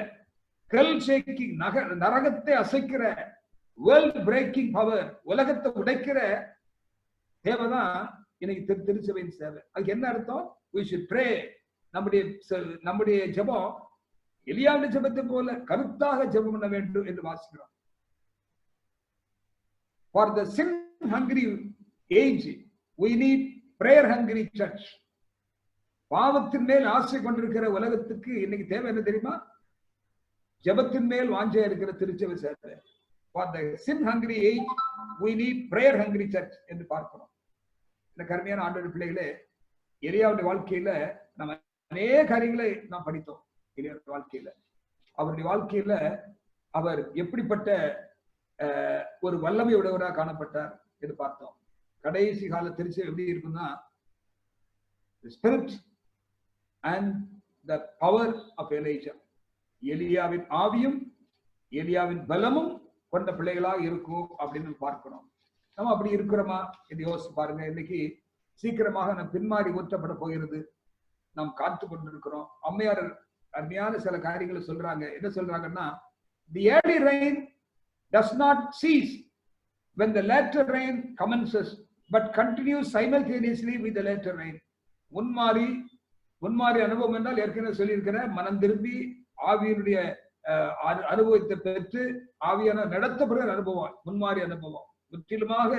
hell-shaking, நரகத்தை அசைக்கிற, world-breaking power, உலகத்தை உடைக்கிற தேவைதான் இன்னைக்கு திருச்சபையின் சேவை. அதுக்கு என்ன அர்த்தம்? We should pray. நம்முடைய ஜெபம் எலியாவின் ஜெபத்தை போல கருத்தாக ஜெபம் பண்ண வேண்டும் என்று வாசிக்கிறோம். For the sin hungry age, we need prayer hungry church. பாவத்தின் மேல் ஆசை கொண்டிருக்கிற உலகத்துக்கு இன்னைக்கு தேவை என்ன தெரியுமா? ஜெபத்தின் மேல் வாஞ்சையா இருக்கிற திருச்சபை சேர்த்து. For the sin hungry age, we need prayer hungry church என்று பார்க்கிறோம். இந்த கருமையான ஆண்டவருடைய பிள்ளைகளே, எலியாவுடைய வாழ்க்கையில நம்ம அநேக காரியங்களை நாம் படித்தோம். எலியாவுடைய வாழ்க்கையில அவருடைய வாழ்க்கையில அவர் எப்படிப்பட்ட ஒரு வல்லமை உடையவராக காணப்பட்டார் என்று பார்த்தோம். கடைசி கால திருச்சபை எப்படி இருக்குன்னா, the spirit and the power of Elijah, எலியாவின் ஆவியும் எலியாவின் பலமும் கொண்ட பிள்ளைகளாக இருக்கும் அப்படின்னு பார்க்கிறோம். நம்ம அப்படி இருக்கிறோமா என்று யோசிச்சு பாருங்க. இன்னைக்கு சீக்கிரமாக நம் பின்மாறி ஊற்றப்பட போகிறது. நாம் காத்து கொண்டிருக்கிறோம். அம்மையார் அருமையான சில காரியங்களை சொல்றாங்க. என்ன சொல்றாங்கன்னா, the early rain does not cease when the latter rain commences, but continues simultaneously with the latter rain. முன்மாறி அனுபவம் என்றால் ஏற்கனவே சொல்லியிருக்கிற மனம் திரும்பி ஆவியினுடைய அனுபவத்தை பெற்று ஆவியான நடத்தப்படுகிற அனுபவம், முன்மாறி அனுபவம். முற்றிலுமாக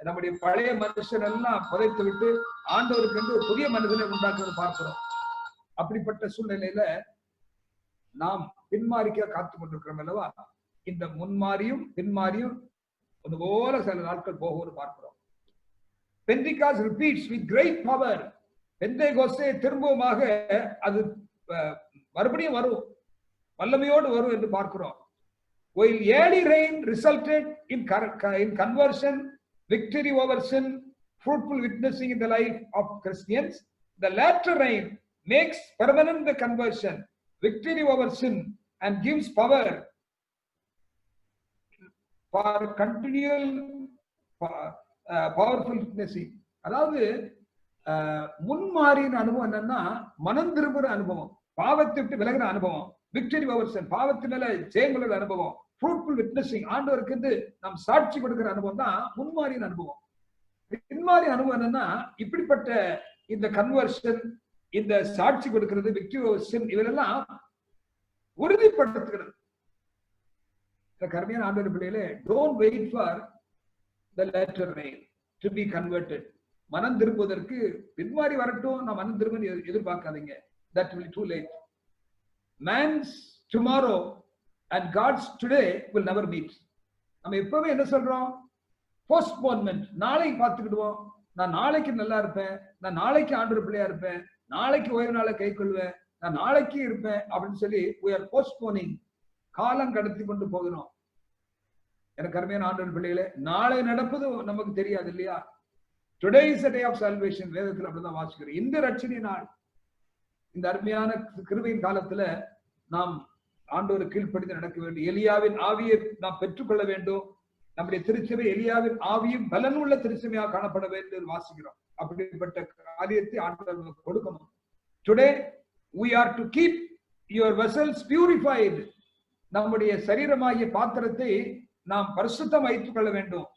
நம்முடைய பழைய மனுஷன் எல்லாம் புதைத்து விட்டு ஆண்டவருக்கு என்று புதிய மனிதனை உண்டாக்குறது பார்க்கிறோம். அப்படிப்பட்ட சூழ்நிலையில நாம் பின்மாறிக்க காத்து கொண்டிருக்கிறோம் அல்லவா? இந்த முன்மாறியும் பின்மாறியும் அது போல சில நாட்கள் போகும்னு பார்க்கிறோம். Pentecost repeats with great power. பெந்தேகோஸ்தே திரும்பவுமாக அது மறுபடியும் வரும், வல்லமையோடு வரும் என்று பார்க்கிறோம். While early rain resulted in conversion, victory over sin, fruitful witnessing in the life of Christians, the latter rain makes permanent the conversion, victory over sin, and gives power for continual powerful witnessing. அதாவது முன்மாறின அனுபவம் என்னன்னா, மனம் திரும்புற அனுபவம், பாவத்தை விட்டு விலகிற அனுபவம், விக்டரி ஓவர் சின், பாவத்தின் மேல ஜெயங்களோட அனுபவம், ஃப்ரூட்ஃபுல் விட்னஸிங், ஆண்டவருக்கு நாம் சாட்சி கொடுக்கிற அனுபவம் தான் முன்மாறின அனுபவம். பின்மாறி அனுபவம் என்னன்னா, இப்படிப்பட்ட இந்த கன்வர்ஷன், இந்த சாட்சி கொடுக்கிறது, விக்டரி ஓவர் சின், இவரெல்லாம் உறுதிப்படுத்துகிறது. கருமையான ஆண்டவர் பிள்ளைகளே, don't wait for the latter rain to be converted. மனம் திரும்புவதற்கு பின்மாறி வரட்டும், நான் மனம் திரும்ப எதிர்பார்க்காதீங்க. That will be too late. Man's tomorrow and God's today will never meet. நம்ம எப்பவுமே என்ன சொல்றோம்? போஸ்ட்போன்மெண்ட். நாளைக்கு பார்த்துக்கிடுவோம், நான் நாளைக்கு நல்லா இருப்பேன், நான் நாளைக்கு ஆண்டவர் பிள்ளையா இருப்பேன், நாளைக்கு ஓய்வு நாளை கை கொள்வேன், நான் நாளைக்கு இருப்பேன் அப்படின்னு சொல்லி we are postponing. காலம் கடத்தி கொண்டு போகிறோம். எனக்கு அருமையான ஆண்டவர் பிள்ளைகளே, நாளை நடப்பது நமக்கு தெரியாது இல்லையா? Today is the day of salvation. வேதத்தில் அப்படிதான் வாசிக்கிறோம். இந்த ரட்சணை நாள், இந்த அருமையான கிருபையின் காலத்துல நாம் ஆண்டவரை கீழ்ப்படிந்து நடக்க வேண்டும். எலியாவின் ஆவியை நாம் பெற்றுக்கொள்ள வேண்டும். நம்முடைய திருச்சபை எலியாவின் ஆவியும் பலனுள்ள திருச்சபையாக காணப்பட வேண்டும் என்று வாசிக்கிறோம். அப்படிப்பட்ட காரியத்தை ஆண்டவர் கொடுக்கணும். Today we are to keep your vessels purified. நம்முடைய சரீரமாகிய பாத்திரத்தை நாம் பரிசுத்தம் வைத்துக் கொள்ள வேண்டும்.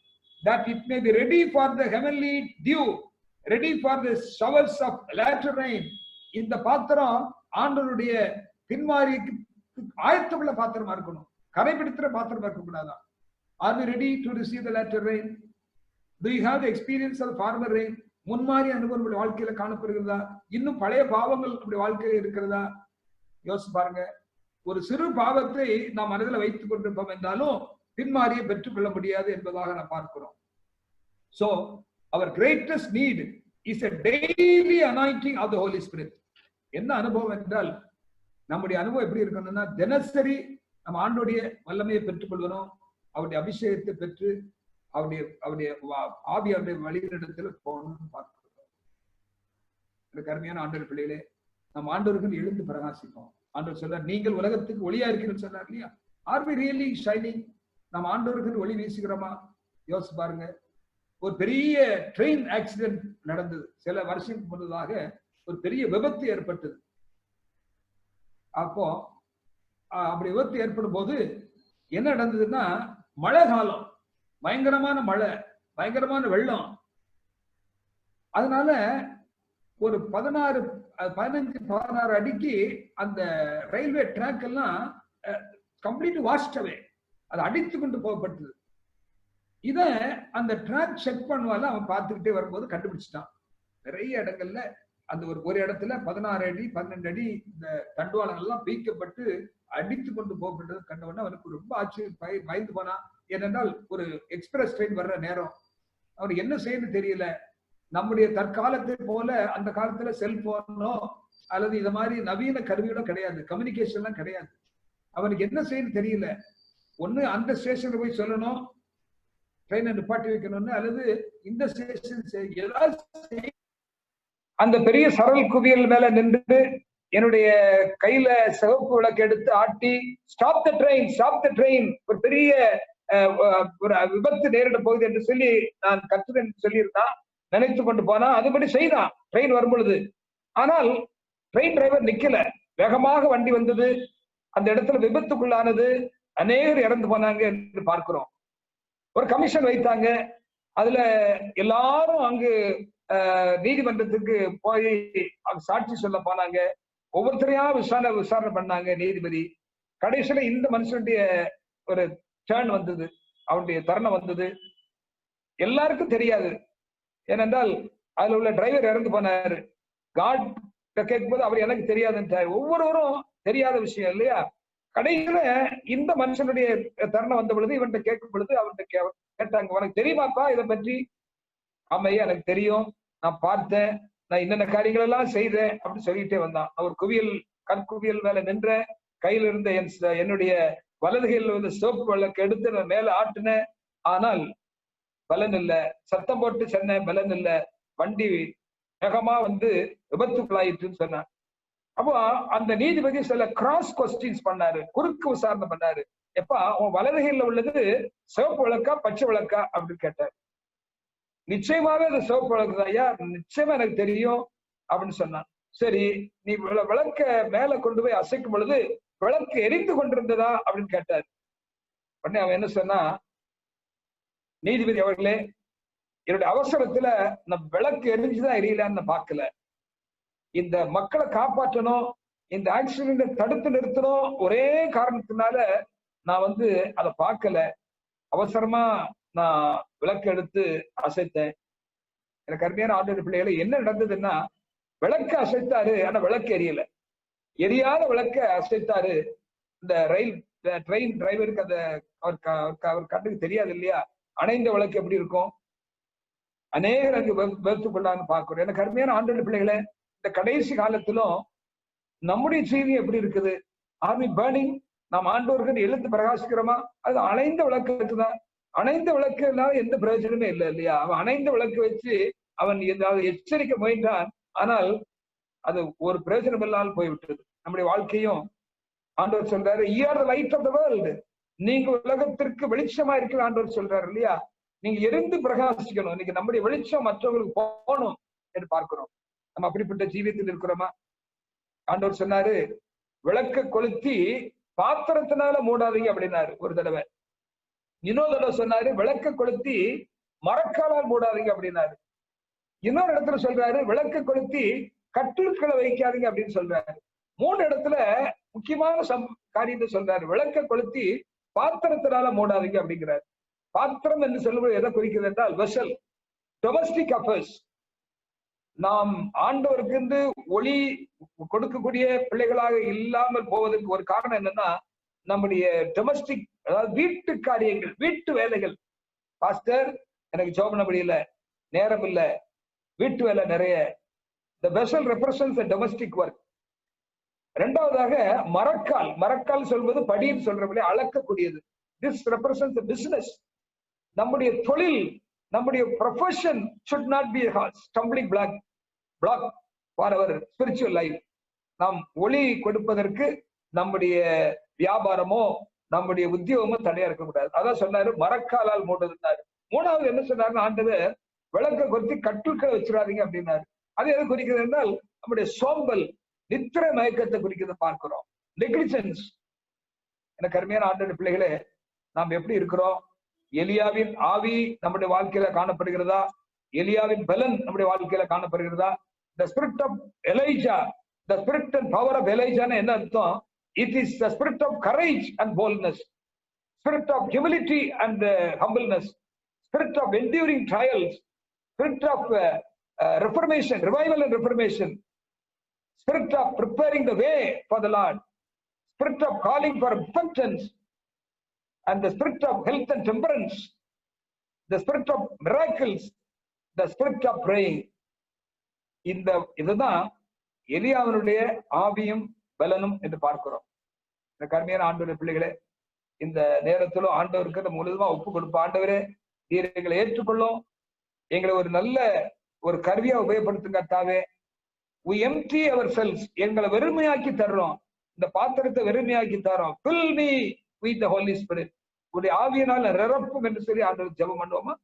That it may be ready for the heavenly dew, ready for the showers of latter rain. இந்த பாத்திரம் ஆண்டவருடைய பின்மாரிக்கு ஆயத்தமுள்ள பாத்திரமா இருக்கணும், கரை பிடிக்கிற பாத்திரமா இருக்கக்கூடாதா? Are we ready to receive the latter rain? Do you have the experience of former rain? முன்மாரி அனுபவம் நம்முடைய வாழ்க்கையில காணப்படுகிறதா? இன்னும் பழைய பாவங்கள் நம்முடைய வாழ்க்கையில இருக்கிறதா? யோசிச்சு பாருங்க. ஒரு சிறு பாவத்தை நாம் மனதில் வைத்துக் கொண்டிருப்போம் என்றாலும் பின்மாரியை பெற்றுக்கொள்ள முடியாது என்பதாக நாம் பார்க்கிறோம். So our greatest need is a daily anointing of the Holy Spirit. என்ன அனுபவம் என்றால், நம்முடைய அனுபவம் எப்படி இருக்கணும்னா, தினசரி நம்ம ஆண்டோடைய வல்லமையை பெற்றுக்கொள்வனும், அவருடைய அபிஷேகத்தை பெற்று அவருடைய ஆவியாருடைய வழிநடத்தில் போகணும்னு பார்க்கிறோம். கருமையான ஆண்டவர் பிள்ளைகளே, நம்ம ஆண்டவர்கள் எழுந்து பிரகாசிப்போம். ஆண்டவர் சொல்றார், நீங்கள் உலகத்துக்கு ஒளியா இருக்கிறீர்கள் சொன்னார் இல்லையா? Are we really shining? நம்ம ஆண்டவருக்கு ஒளி வீசுகிறோமா? யோசிச்சு பாருங்க. ஒரு பெரிய ட்ரெயின் ஆக்சிடென்ட் நடந்தது சில வருஷத்துக்கு முன்னதாக. ஒரு பெரிய விபத்து ஏற்பட்டது. அப்போ அப்படி விபத்து ஏற்படும் போது என்ன நடந்ததுன்னா, மழை காலம், பயங்கரமான மழை, பயங்கரமான வெள்ளம். அதனால ஒரு 15-16 அடிக்கு அந்த ரயில்வே ட்ராக் எல்லாம் கம்ப்ளீட் வாஷ்ட் அவே, அது அடித்து கொண்டு போகப்பட்டது. இத அந்த ட்ராக் செக் பண்ணுவால அவன் பார்த்துக்கிட்டே வரும்போது கண்டுபிடிச்சிட்டான். நிறைய இடங்கள்ல அந்த ஒரு இடத்துல 16 அடி 12 அடி இந்த தண்டுவாளங்கள் எல்லாம் பீக்கப்பட்டு அடித்து கொண்டு போகப்பட்டது கண்டவன அவனுக்கு ரொம்ப பயந்து போனான். ஏனென்றால் ஒரு எக்ஸ்பிரஸ் ட்ரெயின் வர்ற நேரம். அவனுக்கு என்ன செய்யணும்னு தெரியல. நம்முடைய தற்காலத்தை போல அந்த காலத்துல செல்போனோ அல்லது இத மாதிரி நவீன கருவிகளோ கிடையாது, கம்யூனிகேஷன்லாம் கிடையாது. அவனுக்கு என்ன செய்யணும்னு தெரியல. ஒண்ணு அந்த ஸ்டேஷன்ல போய் சொல்லணும், ட்ரெயினை நிப்பாட்டி வைக்கணும்னு, அல்லது இந்த ஸ்டேஷன் ஏதாவது அந்த பெரிய சரல் குவியல் மேல நின்று என்னுடைய கையில சிவப்பு விளக்கு எடுத்து ஆட்டி stop the train, stop the train, ஒரு பெரிய ஒரு விபத்து நேரிட போகுது என்று சொல்லி நான் கத்துறேன் சொல்லியிருந்தான். நினைத்து கொண்டு போனா அதுபடி செய்தான் ட்ரெயின் வரும் பொழுது. ஆனால் ட்ரெயின் டிரைவர் நிக்கல, வேகமாக வண்டி வந்தது, அந்த இடத்துல விபத்துக்குள்ளானது, அநேகர் இறந்து போனாங்க என்று பார்க்கிறோம். ஒரு கமிஷன் வைத்தாங்க, அதுல எல்லாரும் அங்கு நீதிமன்றத்துக்கு போய் சாட்சி சொல்ல போனாங்க. ஒவ்வொருத்தரையா விசாரணை பண்ணாங்க நீதிபதி. கடைசியில இந்த மனுஷனுடைய ஒரு டர்ன் வந்தது, அவனுடைய தருணம் வந்தது. எல்லாருக்கும் தெரியாது, ஏனென்றால் அதுல உள்ள டிரைவர் இறந்து போனாரு. காட் கேட்கும்போது அவர் எனக்கு தெரியாதுன்றாரு. ஒவ்வொருவரும் தெரியாத விஷயம் இல்லையா? கடைசியில இந்த மனுஷனுடைய தருணம் வந்த பொழுது இவன்கிட்ட கேட்கும் பொழுது அவன்கிட்ட கேட்டாங்க, உனக்கு தெரியுமாப்பா இதை பற்றி? ஆமையா எனக்கு தெரியும், நான் பார்த்தேன், நான் என்னென்ன காரியங்கள் எல்லாம் செய்தேன் அப்படின்னு சொல்லிட்டே வந்தான். அவர் கற்குவியல் மேல நின்ற கையில இருந்த என்னுடைய வலதுகையில் வந்து சோப்பு விளக்கு எடுத்து நான் மேல ஆட்டினேன். ஆனால் பலன் இல்ல, சத்தம் போட்டு சொன்னேன், பலன் இல்ல, வண்டி வேகமா வந்து விபத்துக்குள்ளாயிட்டுன்னு சொன்னான். அப்போ அந்த நீதிபதி சில கிராஸ் கொஸ்டின்ஸ் பண்ணாரு, குறுக்கு விசாரணை பண்ணாரு. எப்பா உன் வலதுகையில உள்ளது சிவப்பு விளக்கா பச்சை விளக்கா அப்படின்னு கேட்டார். நிச்சயமாவே அது சிவப்பு விளக்கு தான் ஐயா, நிச்சயமா எனக்கு தெரியும் அப்படின்னு சொன்னான். சரி, நீ விளக்க மேல கொண்டு போய் அசைக்கும் பொழுது விளக்கு எரிந்து கொண்டிருந்ததா அப்படின்னு கேட்டார். உடனே அவன் என்ன சொன்னா, நீதிபதி அவர்களே, என்னுடைய அவசரத்துல நான் விளக்கு எரிஞ்சுதான் எரியலான்னு பார்க்கல, இந்த மக்களை காப்பாற்றணும், இந்த ஆக்சிடென்ட தடுத்து நிறுத்தணும், ஒரே காரணத்தினால நான் வந்து அதை பார்க்கல, அவசரமா நான் விளக்கு எடுத்து அசைத்தேன். எனக்கு அருமையான ஆண்டவர் பிள்ளைகளை, என்ன நடந்ததுன்னா, விளக்கு அசைத்தாரு, ஆனா விளக்கு எரியல. எரியாத விளக்க அசைத்தாரு. இந்த ட்ரெயின் டிரைவருக்கு அந்த அவர் கண்ணுக்கு தெரியாது இல்லையா, அணைந்த விளக்கு எப்படி இருக்கும், அநேகர் அங்கு வெறுத்துக் கொண்டான்னு பார்க்கிறோம். எனக்கு அருமையான ஆண்டவர் பிள்ளைகளை, இந்த கடைசி காலத்திலும் நம்முடைய செய்தி எப்படி இருக்குது? ஆர்மி பர்னிங், நாம் ஆண்டவர்கள் எழுந்து பிரகாசிக்கிறோமா? அது அணைந்த விளக்கு தான். அணைந்த விளக்குனால எந்த பிரயோஜனமே இல்லை இல்லையா? அவன் அணைந்த விளக்கு வச்சு அவன் எச்சரிக்க முயன்றான், ஆனால் அது ஒரு பிரயோஜனம் இல்லாமல் போய்விட்டது. நம்முடைய வாழ்க்கையும் ஆண்டவர் சொல்றாரு, you are the light of the world, நீங்க உலகத்திற்கு வெளிச்சமா இருக்கிற ஆண்டவர் சொல்றாரு இல்லையா? நீங்க எரிந்து பிரகாசிக்கணும். இன்னைக்கு நம்முடைய வெளிச்சம் மற்றவங்களுக்கு போகணும் என்று பார்க்கிறோம். நம்ம அப்படிப்பட்ட ஜீவியத்தில் இருக்கிறோமா? ஆண்டவர் சொன்னாரு, விளக்க கொளுத்தி பாத்திரத்தினால மூடாதீங்க அப்படின்னாரு ஒரு தடவை. இன்னொரு தடவை சொன்னாரு, விளக்க கொளுத்தி மரக்காலால் மூடாதீங்க அப்படின்னாரு. இன்னொரு இடத்துல சொல்றாரு, விளக்க கொளுத்தி கட்டுக்களை வைக்காதீங்க அப்படின்னு சொல்றாரு. 3 இடத்துல முக்கியமான காரியத்தை சொல்றாரு. விளக்க கொளுத்தி பாத்திரத்தினால மூடாதீங்க அப்படிங்கிறாரு. பாத்திரம் என்று சொல்லும்போது எதை குறிக்கிறது என்றால் வெசல், டொமஸ்டிக் அஃபேர்ஸ். நாம் ஆண்டவருக்கு ஒளி கொடுக்கக்கூடிய பிள்ளைகளாக இல்லாமல் போவதற்கு ஒரு காரணம் என்னன்னா, நம்முடைய டொமஸ்டிக், அதாவது வீட்டு காரியங்கள், வீட்டு வேலைகள். பாஸ்டர் எனக்கு ஜாப் பண்ண முடியல, நேரம் இல்லை, வீட்டு வேலை நிறைய. The vessel represents the domestic work. இரண்டாவதாக மரக்கால் சொல்வது படின்னு சொல்றபடி அளக்கக்கூடியது. This represents the business. நம்முடைய தொழில், நம்முடைய profession should not be a stumbling block for our spiritual life. நாம் ஒளி கொடுப்பதற்கு நம்முடைய வியாபாரமோ நம்முடைய உத்தியோகமோ தடையா இருக்கக்கூடாது. அதான் சொன்னாரு, மரக்காலால் மூடுதுன்னாரு. 3வது என்ன சொன்னாரு ஆண்டவர், விளக்க கொத்தி கட்டுக்களை வச்சிடாதீங்க அப்படின்னாரு. அது எதை குறிக்கிறது என்றால் நம்முடைய சோம்பல், நித்திரை மயக்கத்தை குறிக்கிறது பார்க்கிறோம். நெக்லிஜென்ஸ். எனக்கு அருமையான ஆண்டவர் பிள்ளைகளே, நாம் எப்படி இருக்கிறோம்? எலியாவின் ஆவி நம்முடைய வாழ்க்கையில காணப்படுகிறதா? எலியாவின் பலன் நம்முடைய வாழ்க்கையில காணப்படுகிறதா? The spirit of Elijah, the spirit and power of Elijah என்ன அர்த்தம்? It is the spirit of courage and boldness, spirit of humility and humbleness. spirit of enduring trials, spirit of reformation, revival and reformation, spirit of preparing the way for the Lord, spirit of calling for repentance, and the spirit of health and temperance, the spirit of miracles, the spirit of praying. இதுதான் எலியாவினுடைய ஆவியும் பலனும் என்று பார்க்கிறோம். இந்த கருமையான ஆண்டவருடைய பிள்ளைகளே, இந்த நேரத்திலும் ஆண்டவருக்கு முழுதுமா ஒப்பு கொடுப்போம். ஆண்டவரே, நீர் எங்களை ஏற்றுக்கொள்ளும், எங்களை ஒரு நல்ல ஒரு கருவியா உபயோகப்படுத்துங்க கர்த்தாவே. we empty ourselves, எங்களை வெறுமையாக்கி தர்றோம், இந்த பாத்திரத்தை வெறுமையாக்கி தர்றோம். fill me with the Holy Spirit, உடைய ஆவியினால் நிரப்பும் என்று சொல்லி ஆண்டவர் ஜெபம் பண்ணுவோமா?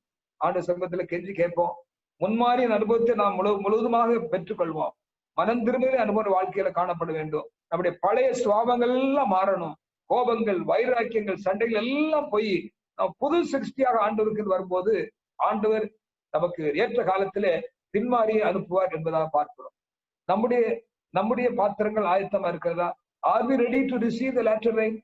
ஆண்டவர் சமூகத்துல கெஞ்சி கேட்போம். முன்மாறிய அனுபவத்தை நாம் முழுவதுமாக பெற்றுக்கொள்வோம். மனம் திரும்பவே அனுபவம் வாழ்க்கையில காணப்பட வேண்டும். நம்முடைய பழைய சுவாபங்கள் எல்லாம் மாறணும். கோபங்கள், வைராக்கியங்கள், சண்டைகள் எல்லாம் போய் நாம் புது சிருஷ்டியாக ஆண்டவருக்கு வரும்போது ஆண்டவர் நமக்கு ஏற்ற காலத்திலே பின்மாறி அனுப்புவார் என்பதாக பார்க்கிறோம். நம்முடைய பாத்திரங்கள் ஆயத்தமா இருக்கிறதா? Are we ready to receive the latter rain?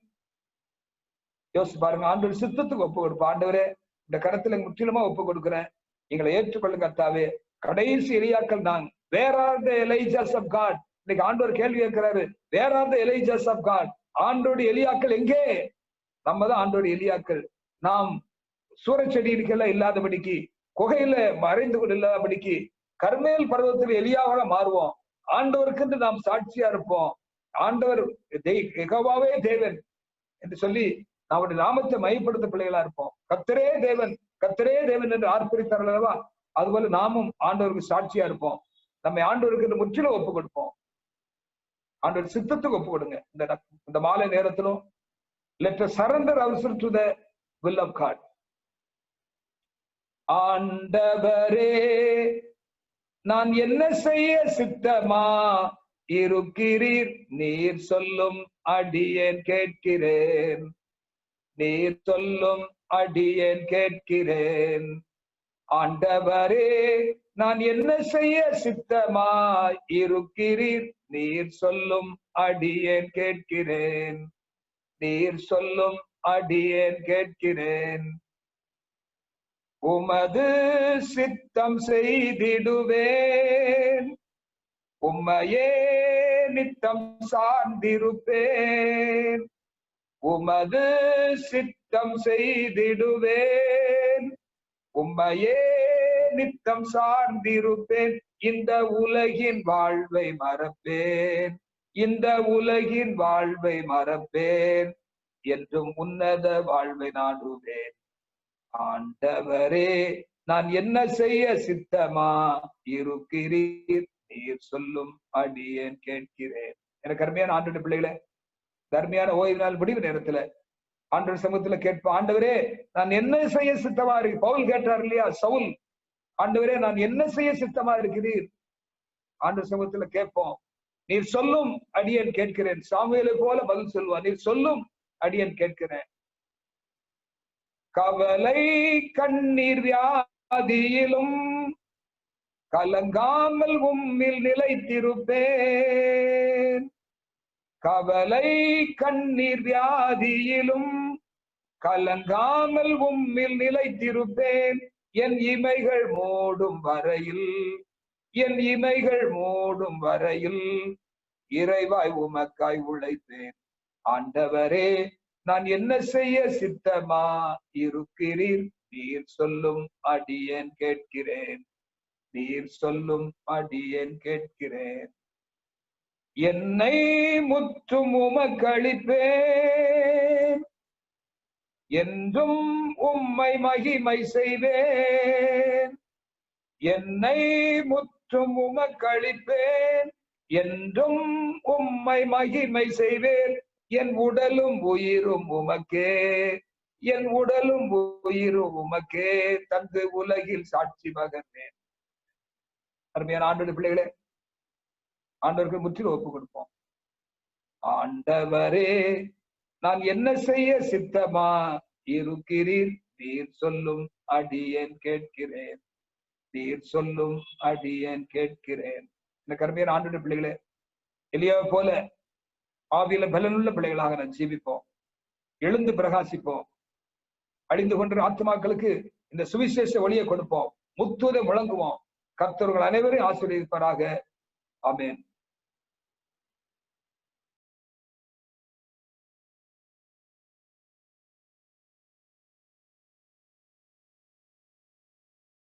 யோசிச்சு பாருங்க. ஆண்டவர் சித்தத்துக்கு ஒப்பு கொடுப்போம். ஆண்டவரே, இந்த கரத்துல முற்றிலுமா ஒப்பு கொடுக்கிறேன், எங்களை ஏற்றுக்கொள்ளுங்க கர்த்தாவே. கடைசி எலியாக்கள் தான். Where are the Elijahs of God? இன்னைக்கு ஆண்டவர் கேள்வி கேட்கிறாரு, Where are the Elijahs of God? ஆண்டோடைய எலியாக்கள் எங்கே? நம்ம தான் ஆண்டோடைய எலியாக்கள். நாம் சூரச்செடிகளுக்கெல்லாம் இல்லாதபடிக்கு, குகையில மறைந்து கொண்டு இல்லாதபடிக்கு, கர்மேல் பர்வத்தில் எலியாவாக மாறுவோம். ஆண்டவருக்கு நாம் சாட்சியா இருப்போம். ஆண்டவர் யெகோவாவே தேவன் என்று சொல்லி நம்முடைய நாமத்தை மையப்படுத்த பிள்ளைகளா இருப்போம். கர்த்தரே தேவன், கர்த்தரே தேவன் என்று ஆர்ப்பரித்தார்கள் அல்லவா? அதுபோல நாமும் ஆண்டவருக்கு சாட்சியா இருப்போம். நம்மை ஆண்டவருக்கு முற்றிலும் ஒப்பு கொடுப்போம். ஆண்டவர் சித்தத்துக்கு ஒப்பு கொடுங்க. இந்த மாலை நேரத்திலும் let us surrender ourselves to the will of God. ஆண்டவரே, நான் என்ன செய்ய சித்தமா இருக்கிறீர், நீர் சொல்லும் அடியேன் கேட்கிறேன், நீர் சொல்லும் அடியேன் கேட்கிறேன். ஆண்டவரே, நான் என்ன செய்ய சித்தமாய் இருக்கிறீர், நீர் சொல்லும் அடியேன் கேட்கிறேன், நீர் சொல்லும் அடியேன் கேட்கிறேன். உமது சித்தம் செய்திடுவேன், உம்மையே நித்தம் சார்ந்திருப்பேன். உமது சித்தம் செய்திடுவேன், உம்மையே நித்தம் சார்ந்திருப்பேன். இந்த உலகின் வாழ்வை மறப்பேன், இந்த உலகின் வாழ்வை மறப்பேன், என்றும் உன்னத வாழ்வை நாடுவேன். ஆண்டவரே, நான் என்ன செய்ய சித்தமா இருக்கிறீர், நீர் சொல்லும் அடியேன் கேட்கிறேன். எனக்கு அருமையான ஆண்டவருடைய பிள்ளைகளே, தர்மையான ஓய்வு நாள் முடிவு நேரத்துல ஆண்டவர் சமூகத்துல கேட்போம். ஆண்டவரே, நான் என்ன செய்ய சித்தமா இருக்கு? பவுல் கேட்டார் இல்லையா, சவுல், ஆண்டவரே நான் என்ன செய்ய சித்தமா இருக்கிறீர்? ஆண்டவர் சமூகத்துல கேட்போம். நீர் சொல்லும் அடியேன் கேட்கிறேன். சாமுவேலை போல பதில் சொல்லுவார், நீர் சொல்லும் அடியேன் கேட்கிறேன். கவலை கண்ணீர் வியாதியிலும் கலங்காமல் உம்மில் நிலைத்திருப்பேன். கவலை கண்ணீர் வியாதியிலும் கலங்காமல் உம்மில் நிலைத்திருப்பேன். என் இமைகள் மூடும் வரையில், என் இமைகள் மூடும் வரையில் இறைவாய் உமக்காய் உழைப்பேன். ஆண்டவரே, நான் என்ன செய்ய சித்தமா இருக்கிறீர், நீர் சொல்லும் அடியேன் கேட்கிறேன், நீர் சொல்லும் அடியேன் கேட்கிறேன். என்னை முற்றும் உமக்களிப்பேன், என்றும் உம்மை மகிமை செய்வேன். என்னை முற்றும் உமக்களிப்பேன், என்றும் உம்மை மகிமை செய்வேன். என் உடலும் உயிரும் உமக்கே, என் உடலும் உயிரும் உமக்கே தந்து உலகில் சாட்சி பகர்ந்தேன். அருமையான ஆண்டவருடைய பிள்ளைகளே, ஆண்டவருக்கு முற்றிலும் ஒப்பு கொடுப்போம். ஆண்டவரே, நான் என்ன செய்ய சித்தமா இருக்கிறீர், நீர் சொல்லும் அடியேன் கேட்கிறேன், நீர் சொல்லும் அடியேன் கேட்கிறேன். இந்த கருமையான ஆண்டவருடைய பிள்ளைகளே, எலியாவை போல ஆவியில பலனுள்ள பிள்ளைகளாக நான் ஜீவிப்போம், எழுந்து பிரகாசிப்போம். அழிந்து கொண்ட ஆத்மாக்களுக்கு இந்த சுவிசேஷ ஒளியை கொடுப்போம், முத்துவதை முழங்குவோம். கர்த்தர்கள் அனைவரையும் ஆசீர்வதிப்பாராக. ஆமென்.